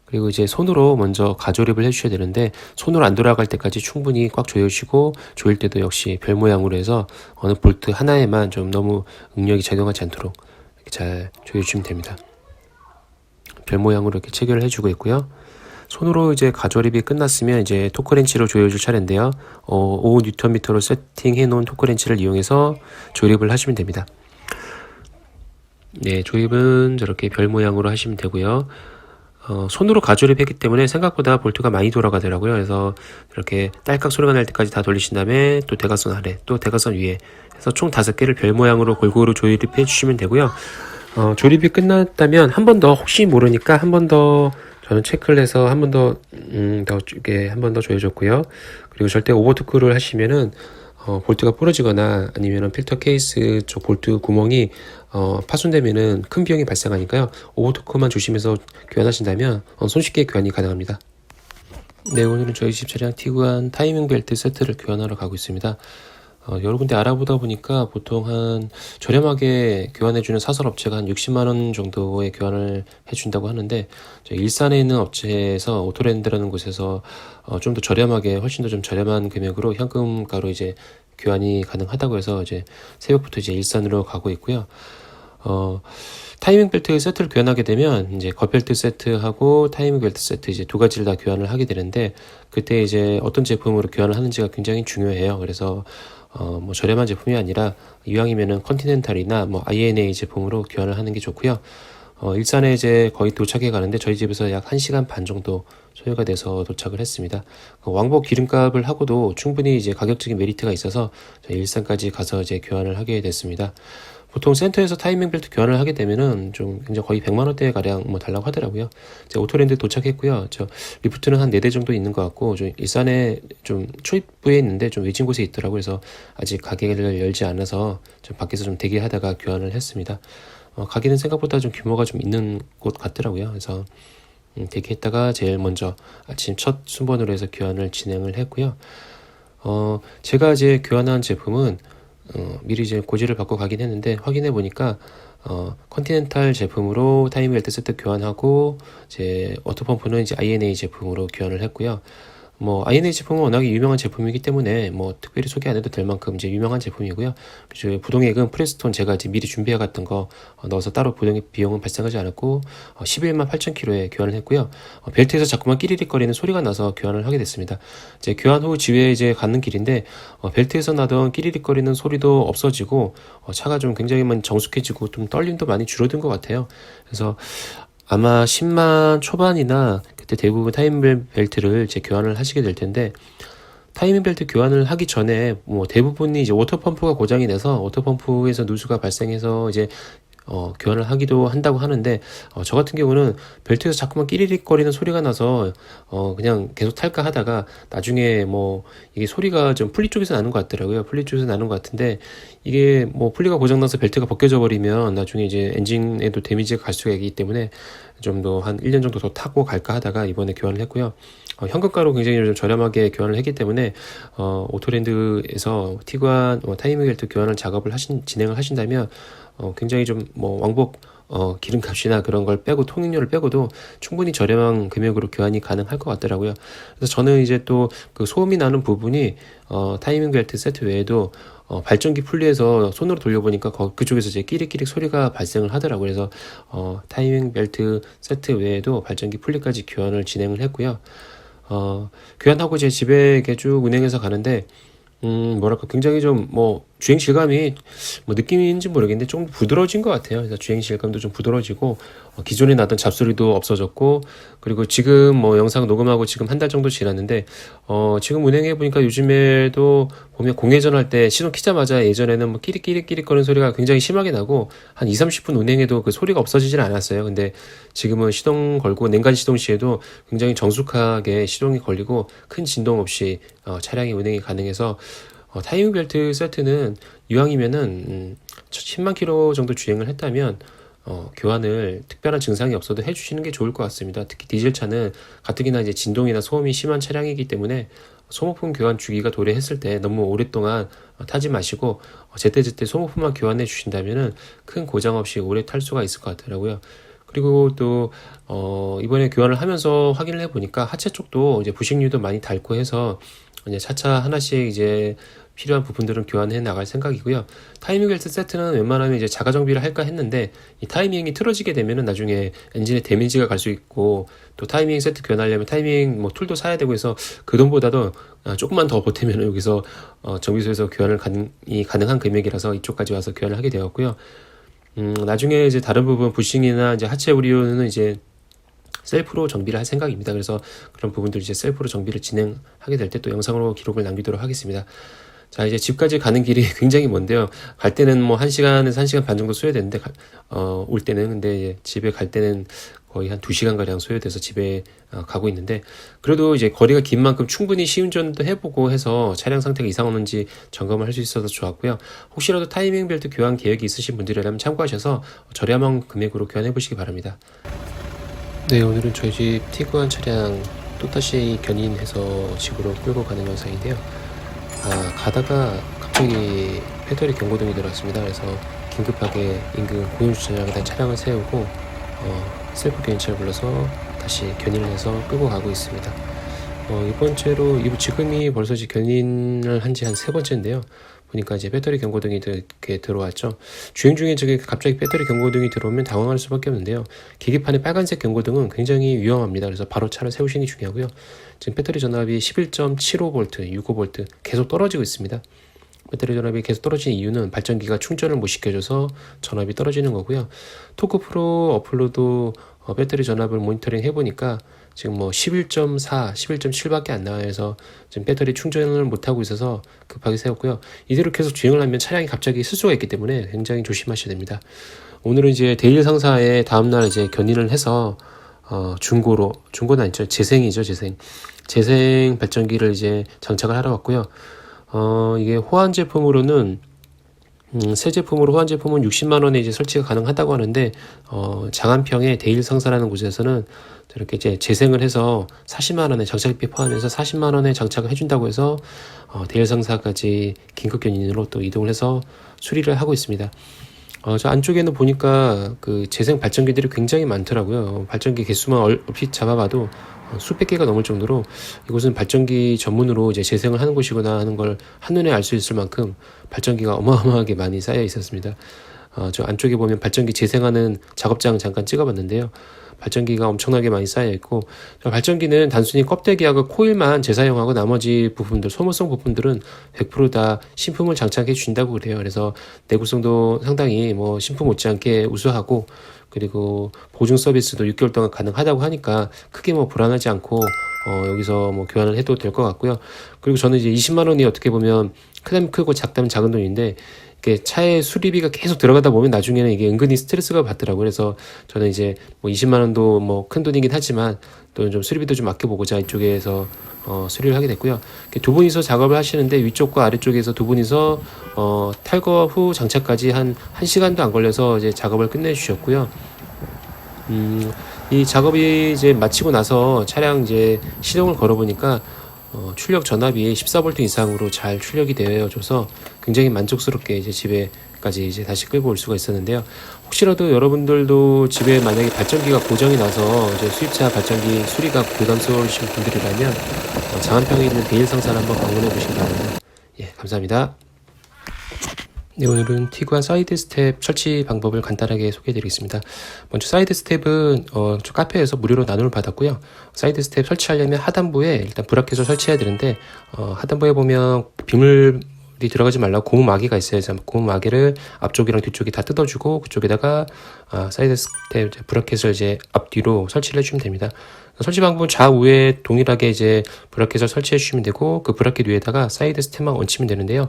그리고 이제 손으로 먼저 가조립을 해주셔야 되는데 손으로 안 돌아갈 때까지 충분히 꽉 조여주시고 조일 때도 역시 별 모양으로 해서 어느 볼트 하나에만 좀 너무 응력이 작용하지 않도록 이렇게 잘 조여주시면 됩니다. 별 모양으로 이렇게 체결을 해주고 있고요. 손으로 이제 가조립이 끝났으면 이제 토크렌치로 조여줄 차례인데요. 5Nm로 세팅해 놓은 토크렌치를 이용해서 조립을 하시면 됩니다. 네, 조립은 저렇게 별 모양으로 하시면 되고요. 손으로 가조립했기 때문에 생각보다 볼트가 많이 돌아가더라고요. 그래서 이렇게 딸깍 소리가 날 때까지 다 돌리신 다음에 또 대각선 아래, 또 대각선 위에 해서 총 5개를 별 모양으로 골고루 조립해 주시면 되고요. 조립이 끝났다면 한 번 더 혹시 모르니까 한 번 더 저는 체크를 해서 한 번 더 이렇게 한 번 더 조여줬고요. 그리고 절대 오버토크를 하시면은 볼트가 부러지거나 아니면은 필터 케이스 쪽 볼트 구멍이 파손되면은 큰 비용이 발생하니까요. 오버토크만 조심해서 교환하신다면 손쉽게 교환이 가능합니다. 네, 오늘은 저희 집 차량 티구안 타이밍 벨트 세트를 교환하러 가고 있습니다. 여러 군데 알아보다 보니까 보통 한 저렴하게 교환해주는 사설 업체가 한 60만원 정도의 교환을 해준다고 하는데, 일산에 있는 업체에서 오토랜드라는 곳에서 좀 더 저렴하게, 훨씬 더 좀 저렴한 금액으로 현금가로 이제 교환이 가능하다고 해서 이제 새벽부터 이제 일산으로 가고 있고요. 타이밍 벨트 세트를 교환하게 되면 이제 겉벨트 세트하고 타이밍 벨트 세트 이제 두 가지를 다 교환을 하게 되는데, 그때 이제 어떤 제품으로 교환을 하는지가 굉장히 중요해요. 그래서 뭐 저렴한 제품이 아니라 이왕이면은 컨티넨탈이나 뭐 INA 제품으로 교환을 하는 게 좋고요. 일산에 이제 거의 도착해 가는데 저희 집에서 약 1시간 반 정도 소요가 돼서 도착을 했습니다. 왕복 기름값을 하고도 충분히 이제 가격적인 메리트가 있어서 저희 일산까지 가서 이제 교환을 하게 됐습니다. 보통 센터에서 타이밍 벨트 교환을 하게 되면은 좀 굉장히 거의 100만 원대 가량 뭐 달라고 하더라고요. 제가 오토랜드 도착했고요. 저 리프트는 한 4대 정도 있는 것 같고, 좀 일산에 좀 초입부에 있는데 좀 외진 곳에 있더라고요. 그래서 아직 가게를 열지 않아서 좀 밖에서 좀 대기하다가 교환을 했습니다. 가게는 생각보다 좀 규모가 좀 있는 곳 같더라고요. 그래서 대기했다가 제일 먼저 아침 첫 순번으로 해서 교환을 진행을 했고요. 제가 이제 교환한 제품은 미리 이제 고지를 받고 가긴 했는데 확인해 보니까 컨티넨탈 제품으로 타이밍 벨트 세트 교환하고 이제 워터펌프는 이제 INA 제품으로 교환을 했고요. 뭐 INA 제품은 워낙에 유명한 제품이기 때문에 뭐 특별히 소개 안 해도 될 만큼 이제 유명한 제품이고요. 그리고 부동액은 프레스톤 제가 이제 미리 준비해 갔던 거 넣어서 따로 부동액 비용은 발생하지 않았고 11만 8천 킬로에 교환을 했고요. 벨트에서 자꾸만 끼리릭거리는 소리가 나서 교환을 하게 됐습니다. 이제 교환 후 집에 이제 가는 길인데 벨트에서 나던 끼리릭거리는 소리도 없어지고 차가 좀 굉장히 많이 정숙해지고 좀 떨림도 많이 줄어든 것 같아요. 그래서 아마 10만 초반이나 그때 대부분 타이밍 벨트를 이제 교환을 하시게 될 텐데, 타이밍 벨트 교환을 하기 전에 뭐 대부분이 이제 워터펌프가 고장이 돼서 워터펌프에서 누수가 발생해서 이제 교환을 하기도 한다고 하는데, 저 같은 경우는 벨트에서 자꾸만 끼리릭거리는 소리가 나서 그냥 계속 탈까 하다가 나중에 뭐 이게 소리가 좀 풀리 쪽에서 나는 것 같더라고요. 풀리 쪽에서 나는 것 같은데, 이게 뭐 풀리가 고장나서 벨트가 벗겨져 버리면 나중에 이제 엔진에도 데미지가 갈 수가 있기 때문에 좀 더 한 1년 정도 더 타고 갈까 하다가 이번에 교환을 했고요. 현금가로 굉장히 좀 저렴하게 교환을 했기 때문에 오토랜드에서 티구안 타이밍 벨트 교환을 작업을 진행을 하신다면 굉장히 좀 뭐 왕복 기름값이나 그런 걸 빼고 통행료를 빼고도 충분히 저렴한 금액으로 교환이 가능할 것 같더라고요. 그래서 저는 이제 또 그 소음이 나는 부분이 타이밍 벨트 세트 외에도 발전기 분리해서 손으로 돌려보니까 그쪽에서 이제 끼릭끼릭 소리가 발생을 하더라고요. 그래서 타이밍 벨트 세트 외에도 발전기 분리까지 교환을 진행을 했고요. 교환하고 제 집에 이렇게 쭉 운행해서 가는데 뭐랄까 굉장히 좀 뭐 주행 실감이 뭐 느낌인지 모르겠는데 좀 부드러워진 것 같아요. 그래서 주행 실감도 좀 부드러워지고 기존에 나던 잡소리도 없어졌고, 그리고 지금 뭐 영상 녹음하고 지금 한 달 정도 지났는데 지금 운행해 보니까 요즘에도 보면 공회전 할 때 시동 키자마자 예전에는 뭐 끼릭끼릭끼릭 거리는 소리가 굉장히 심하게 나고 한 2, 30분 운행해도 그 소리가 없어지질 않았어요. 근데 지금은 시동 걸고 냉간 시동 시에도 굉장히 정숙하게 시동이 걸리고 큰 진동 없이 차량이 운행이 가능해서 타이밍 벨트 세트는 이왕이면은 10만 킬로 정도 주행을 했다면 교환을 특별한 증상이 없어도 해주시는 게 좋을 것 같습니다. 특히 디젤차는 가뜩이나 이제 진동이나 소음이 심한 차량이기 때문에 소모품 교환 주기가 도래했을 때 너무 오랫동안 타지 마시고 제때제때 소모품만 교환해 주신다면은 큰 고장 없이 오래 탈 수가 있을 것 같더라고요. 그리고 또 이번에 교환을 하면서 확인을 해보니까 하체 쪽도 이제 부식률도 많이 닳고 해서 이제 차차 하나씩 이제 필요한 부분들은 교환해 나갈 생각이고요. 타이밍 벨트 세트는 웬만하면 이제 자가 정비를 할까 했는데 이 타이밍이 틀어지게 되면은 나중에 엔진에 데미지가 갈 수 있고 또 타이밍 세트 교환하려면 타이밍 뭐 툴도 사야 되고 해서 그 돈보다도 조금만 더 보태면 여기서 정비소에서 교환을 가능한 금액이라서 이쪽까지 와서 교환을 하게 되었고요. 나중에 이제 다른 부분 부싱이나 이제 하체 오리오는 이제 셀프로 정비를 할 생각입니다. 그래서 그런 부분들 이제 셀프로 정비를 진행하게 될 때 또 영상으로 기록을 남기도록 하겠습니다. 자, 이제 집까지 가는 길이 굉장히 먼데요. 갈 때는 뭐 1시간에서 1시간 반 정도 소요되는데, 올 때는, 근데 집에 갈 때는 거의 한 2시간 가량 소요돼서 집에 가고 있는데, 그래도 이제 거리가 긴 만큼 충분히 시운전도 해보고 해서 차량 상태가 이상 없는지 점검을 할 수 있어서 좋았고요. 혹시라도 타이밍 벨트 교환 계획이 있으신 분들이라면 참고하셔서 저렴한 금액으로 교환해 보시기 바랍니다. 네, 오늘은 저희 집 티구안 차량 또다시 견인해서 집으로 끌고 가는 영상인데요. 가다가 갑자기 배터리 경고등이 들어왔습니다. 그래서 긴급하게 인근 공용주차장에다 차량을 세우고 셀프 견인차를 불러서 다시 견인을 해서 끌고 가고 있습니다. 지금이 벌써 견인을 한 지 한 3번째인데요. 보니까 이제 배터리 경고등이 이렇게 들어왔죠. 주행 중에 갑자기 배터리 경고등이 들어오면 당황할 수밖에 없는데요. 계기판의 빨간색 경고등은 굉장히 위험합니다. 그래서 바로 차를 세우시는 게 중요하고요. 지금 배터리 전압이 11.75V, 65V 계속 떨어지고 있습니다. 배터리 전압이 계속 떨어지는 이유는 발전기가 충전을 못 시켜줘서 전압이 떨어지는 거고요. 토크 프로 어플로도 배터리 전압을 모니터링 해보니까 지금 뭐 11.4, 11.7밖에 안 나와서 지금 배터리 충전을 못하고 있어서 급하게 세웠고요. 이대로 계속 주행을 하면 차량이 갑자기 실수가 있기 때문에 굉장히 조심하셔야 됩니다. 오늘은 이제 데일 상사에 다음날 이제 견인을 해서 중고는 아니죠. 재생 발전기를 이제 장착을 하러 왔고요. 이게 호환 제품으로는 새 제품으로 호환 제품은 60만 원에 이제 설치가 가능하다고 하는데 장안평의 데일 상사라는 곳에서는 이렇게 이제 재생을 해서 40만 원에 장착비 포함해서 40만 원에 장착을 해준다고 해서 데일 상사까지 긴급 견인으로 또 이동을 해서 수리를 하고 있습니다. 저 안쪽에는 보니까 그 재생 발전기들이 굉장히 많더라고요. 발전기 개수만 얼핏 잡아봐도 수백 개가 넘을 정도로 이곳은 발전기 전문으로 이제 재생을 하는 곳이구나 하는 걸 한눈에 알 수 있을 만큼 발전기가 어마어마하게 많이 쌓여 있었습니다. 저 안쪽에 보면 발전기 재생하는 작업장 잠깐 찍어봤는데요. 발전기가 엄청나게 많이 쌓여 있고 발전기는 단순히 껍데기하고 코일만 재사용하고 나머지 부분들 소모성 부분들은 100% 다 신품을 장착해 준다고 그래요. 그래서 내구성도 상당히 뭐 신품 못지않게 우수하고 그리고 보증 서비스도 6개월 동안 가능하다고 하니까 크게 뭐 불안하지 않고 여기서 뭐 교환을 해도 될 것 같고요. 그리고 저는 이제 20만 원이 어떻게 보면 크다면 크고 작다면 작은 돈인데 이렇게 차에 수리비가 계속 들어가다 보면 나중에는 이게 은근히 스트레스가 받더라고요. 그래서 저는 이제 뭐 20만 원도 뭐 큰 돈이긴 하지만 또 좀 수리비도 좀 아껴보고자 이쪽에서 수리를 하게 됐고요. 두 분이서 작업을 하시는데 위쪽과 아래쪽에서 두 분이서 탈거 후 장착까지 한 1시간도 안 걸려서 이제 작업을 끝내주셨고요. 이 작업이 이제 마치고 나서 차량 이제 시동을 걸어보니까 출력 전압이 14V 이상으로 잘 출력이 되어줘서 굉장히 만족스럽게 이제 집에까지 이제 다시 끌고 올 수가 있었는데요. 혹시라도 여러분들도 집에 만약에 발전기가 고장이 나서 이제 수입차 발전기 수리가 부담스러우신 분들이라면 장안평에 있는 데일 상사를 한번 방문해 보시기 바랍니다. 예, 감사합니다. 네, 오늘은 티구안 사이드 스텝 설치 방법을 간단하게 소개해 드리겠습니다. 먼저 사이드 스텝은 저 카페에서 무료로 나눔을 받았고요. 사이드 스텝 설치하려면 하단부에 일단 브라켓을 설치해야 되는데 하단부에 보면 비물이 들어가지 말라고 고무 마개가 있어요. 고무 마개를 앞쪽이랑 뒤쪽이 다 뜯어주고 그쪽에다가 사이드 스텝 브라켓을 이제 앞뒤로 설치를 해주면 됩니다. 설치 방법은 좌우에 동일하게 이제 브라켓을 설치해 주시면 되고 그 브라켓 위에다가 사이드 스텝만 얹히면 되는데요.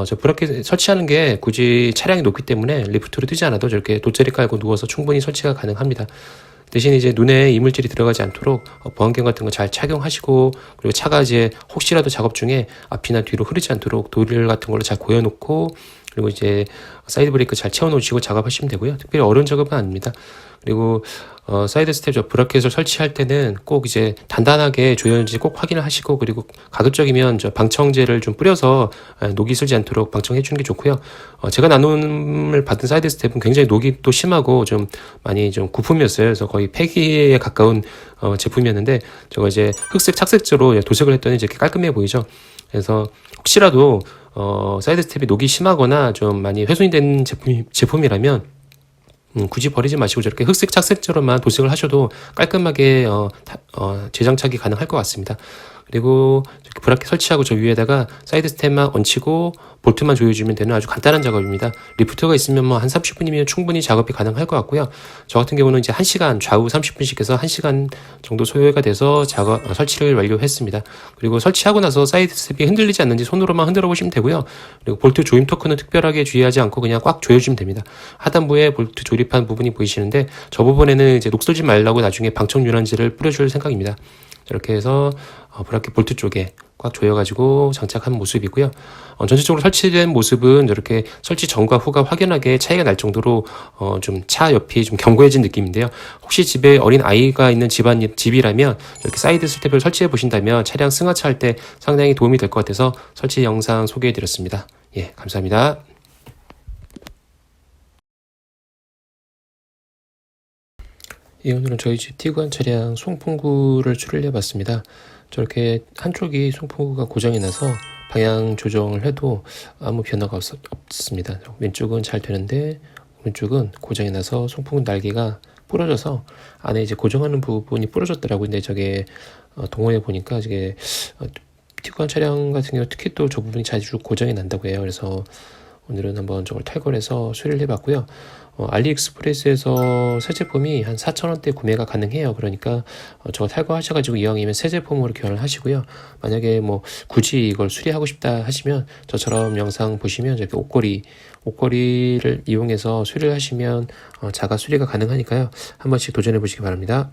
저 브라켓 설치하는 게 굳이 차량이 높기 때문에 리프트로 뜨지 않아도 저렇게 돗자리 깔고 누워서 충분히 설치가 가능합니다. 대신 이제 눈에 이물질이 들어가지 않도록 보안경 같은 거 잘 착용하시고 그리고 차가 이제 혹시라도 작업 중에 앞이나 뒤로 흐르지 않도록 도릴 같은 걸로 잘 고여놓고 그리고 이제 사이드 브레이크 잘 채워놓으시고 작업하시면 되고요. 특별히 어려운 작업은 아닙니다. 그리고 사이드 스텝 저 브라켓을 설치할 때는 꼭 이제 단단하게 조여있는지 꼭 확인을 하시고, 그리고 가급적이면 저 방청제를 좀 뿌려서 녹이 슬지 않도록 방청해 주는 게 좋고요. 제가 나눔을 받은 사이드 스텝은 굉장히 녹이 또 심하고 좀 많이 좀 구품이었어요. 그래서 거의 폐기에 가까운 제품이었는데, 저거 이제 흑색 착색제로 도색을 했더니 이제 이렇게 깔끔해 보이죠. 그래서 혹시라도 사이드 스텝이 녹이 심하거나 좀 많이 훼손이 된 제품이라면 굳이 버리지 마시고 저렇게 흑색 착색제로만 도색을 하셔도 깔끔하게 재장착이 가능할 것 같습니다. 그리고 이렇게 브라켓 설치하고 저 위에다가 사이드 스텝만 얹히고 볼트만 조여주면 되는 아주 간단한 작업입니다. 리프트가 있으면 뭐 한 30분이면 충분히 작업이 가능할 것 같고요. 저 같은 경우는 이제 1시간 좌우 30분씩 해서 1시간 정도 소요가 돼서 설치를 완료했습니다. 그리고 설치하고 나서 사이드 스텝이 흔들리지 않는지 손으로만 흔들어 보시면 되고요. 그리고 볼트 조임 토크는 특별하게 주의하지 않고 그냥 꽉 조여주면 됩니다. 하단부에 볼트 조립한 부분이 보이시는데, 저 부분에는 이제 녹슬지 말라고 나중에 방청 유연제를 뿌려줄 생각입니다. 이렇게 해서 브라켓 볼트 쪽에 꽉 조여가지고 장착한 모습이고요. 전체적으로 설치된 모습은 이렇게 설치 전과 후가 확연하게 차이가 날 정도로 좀 차 옆이 좀 견고해진 느낌인데요. 혹시 집에 어린 아이가 있는 집이라면 이렇게 사이드 스텝을 설치해 보신다면 차량 승하차 할 때 상당히 도움이 될 것 같아서 설치 영상 소개해 드렸습니다. 예, 감사합니다. 예, 오늘은 저희 집 티구안 차량 송풍구를 출을 해봤습니다. 저렇게 한쪽이 송풍구가 고장이 나서 방향 조정을 해도 아무 변화가 없습니다. 왼쪽은 잘 되는데 오른쪽은 고장이 나서 송풍구 날개가 부러져서 안에 이제 고정하는 부분이 부러졌더라고요. 근데 저게 동호회 보니까 저게 티구안 차량 같은 경우 특히 또 저 부분이 자주 고장이 난다고 해요. 그래서 오늘은 한번 저걸 탈거해서 수리를 해봤고요. 알리익스프레스에서 새 제품이 한 4,000원대 구매가 가능해요. 그러니까 저거 탈거하셔가지고 이왕이면 새 제품으로 교환을 하시고요. 만약에 뭐 굳이 이걸 수리하고 싶다 하시면 저처럼 영상 보시면 이렇게 옷걸이를 이용해서 수리를 하시면 자가 수리가 가능하니까요. 한 번씩 도전해 보시기 바랍니다.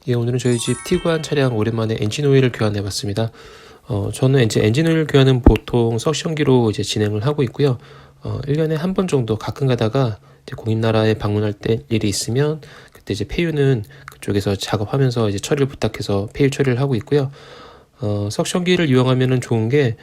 예, 오늘은 저희 집 티구안 차량 오랜만에 엔진 오일을 교환해 봤습니다. 저는 이제 엔진 오일 교환은 보통 석션기로 이제 진행을 하고 있고요. 1년에 한 번 정도 가끔 가다가 이제 공임나라에 방문할 때 일이 있으면 그때 이제 폐유는 그쪽에서 작업하면서 이제 처리를 부탁해서 폐유 처리를 하고 있고요. 석션기를 이용하면은 좋은 게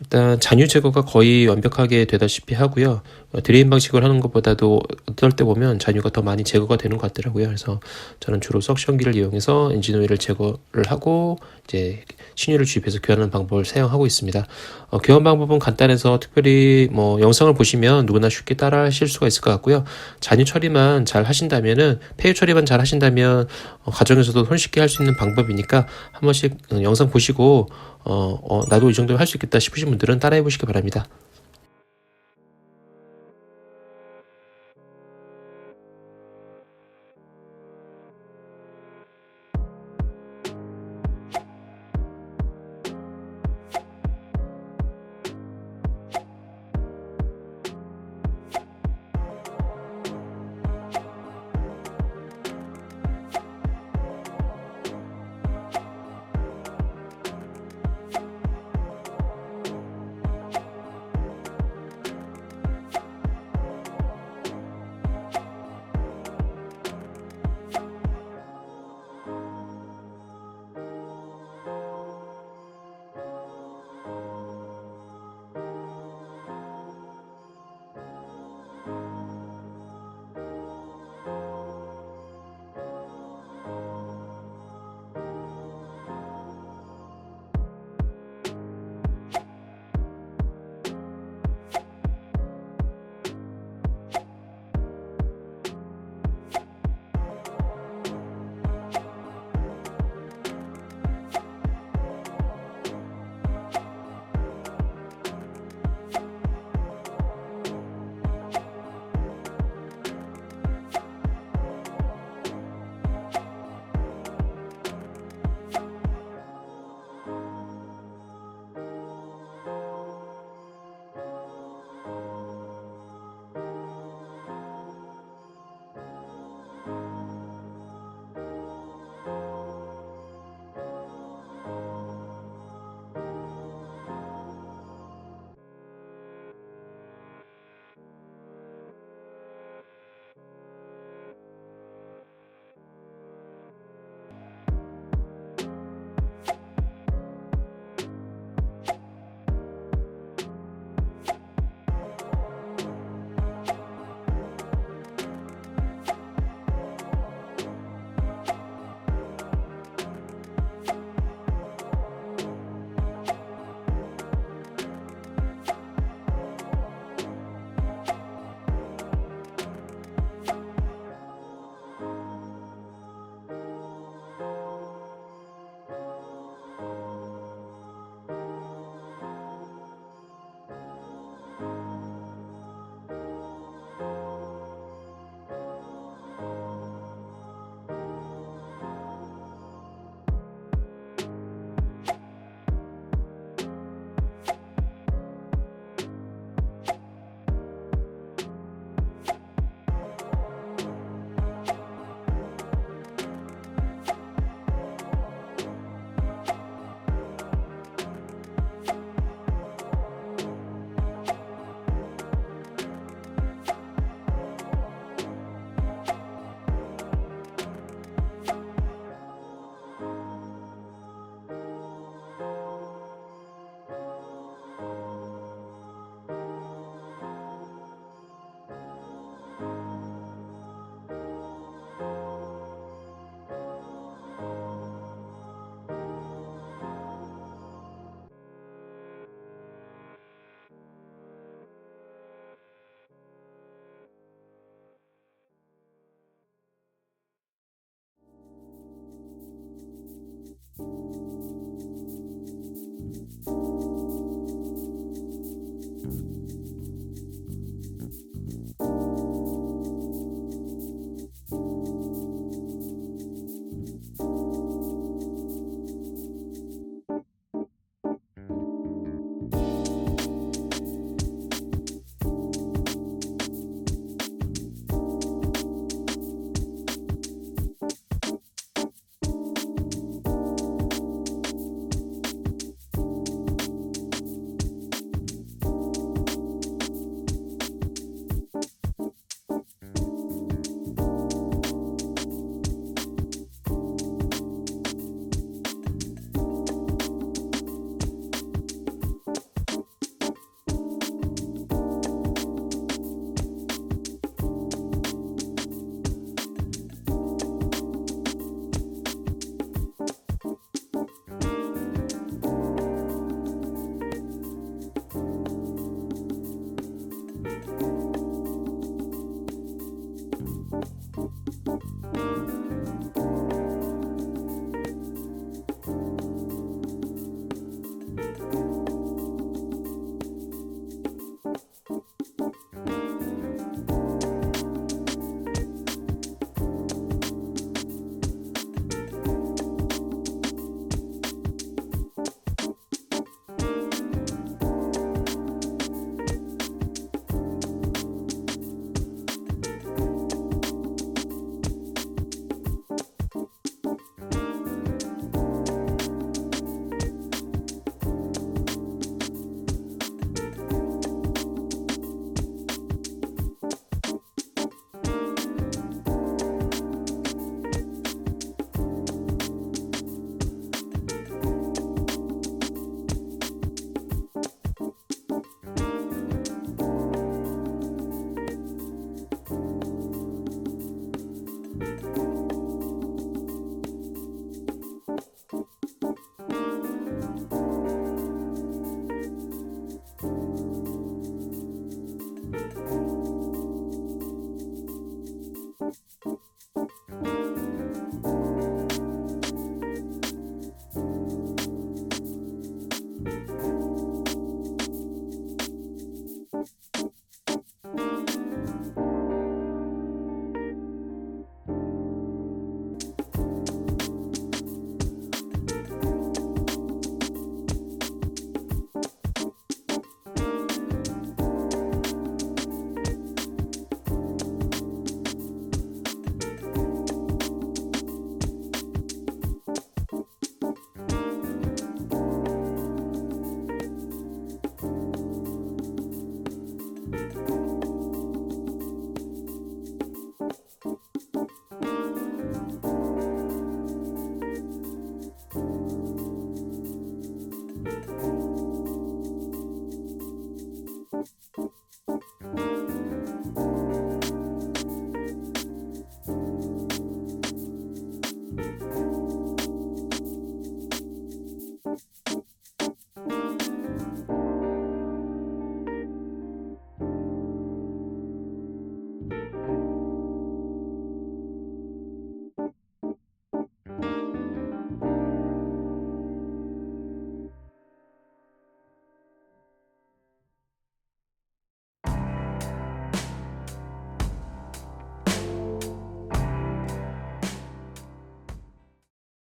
일단 잔유 제거가 거의 완벽하게 되다시피 하고요. 드레인 방식을 하는 것보다도 어떨 때 보면 잔유가 더 많이 제거가 되는 것 같더라고요. 그래서 저는 주로 석션기를 이용해서 엔진 오일을 제거를 하고 이제 신유를 주입해서 교환하는 방법을 사용하고 있습니다. 교환 방법은 간단해서 특별히 뭐 영상을 보시면 누구나 쉽게 따라 하실 수가 있을 것 같고요. 잔유 처리만 잘 하신다면은 폐유 처리만 잘 하신다면 가정에서도 손쉽게 할 수 있는 방법이니까 한 번씩 영상 보시고 나도 이 정도면 할 수 있겠다 싶으신 분들은 따라해 보시기 바랍니다.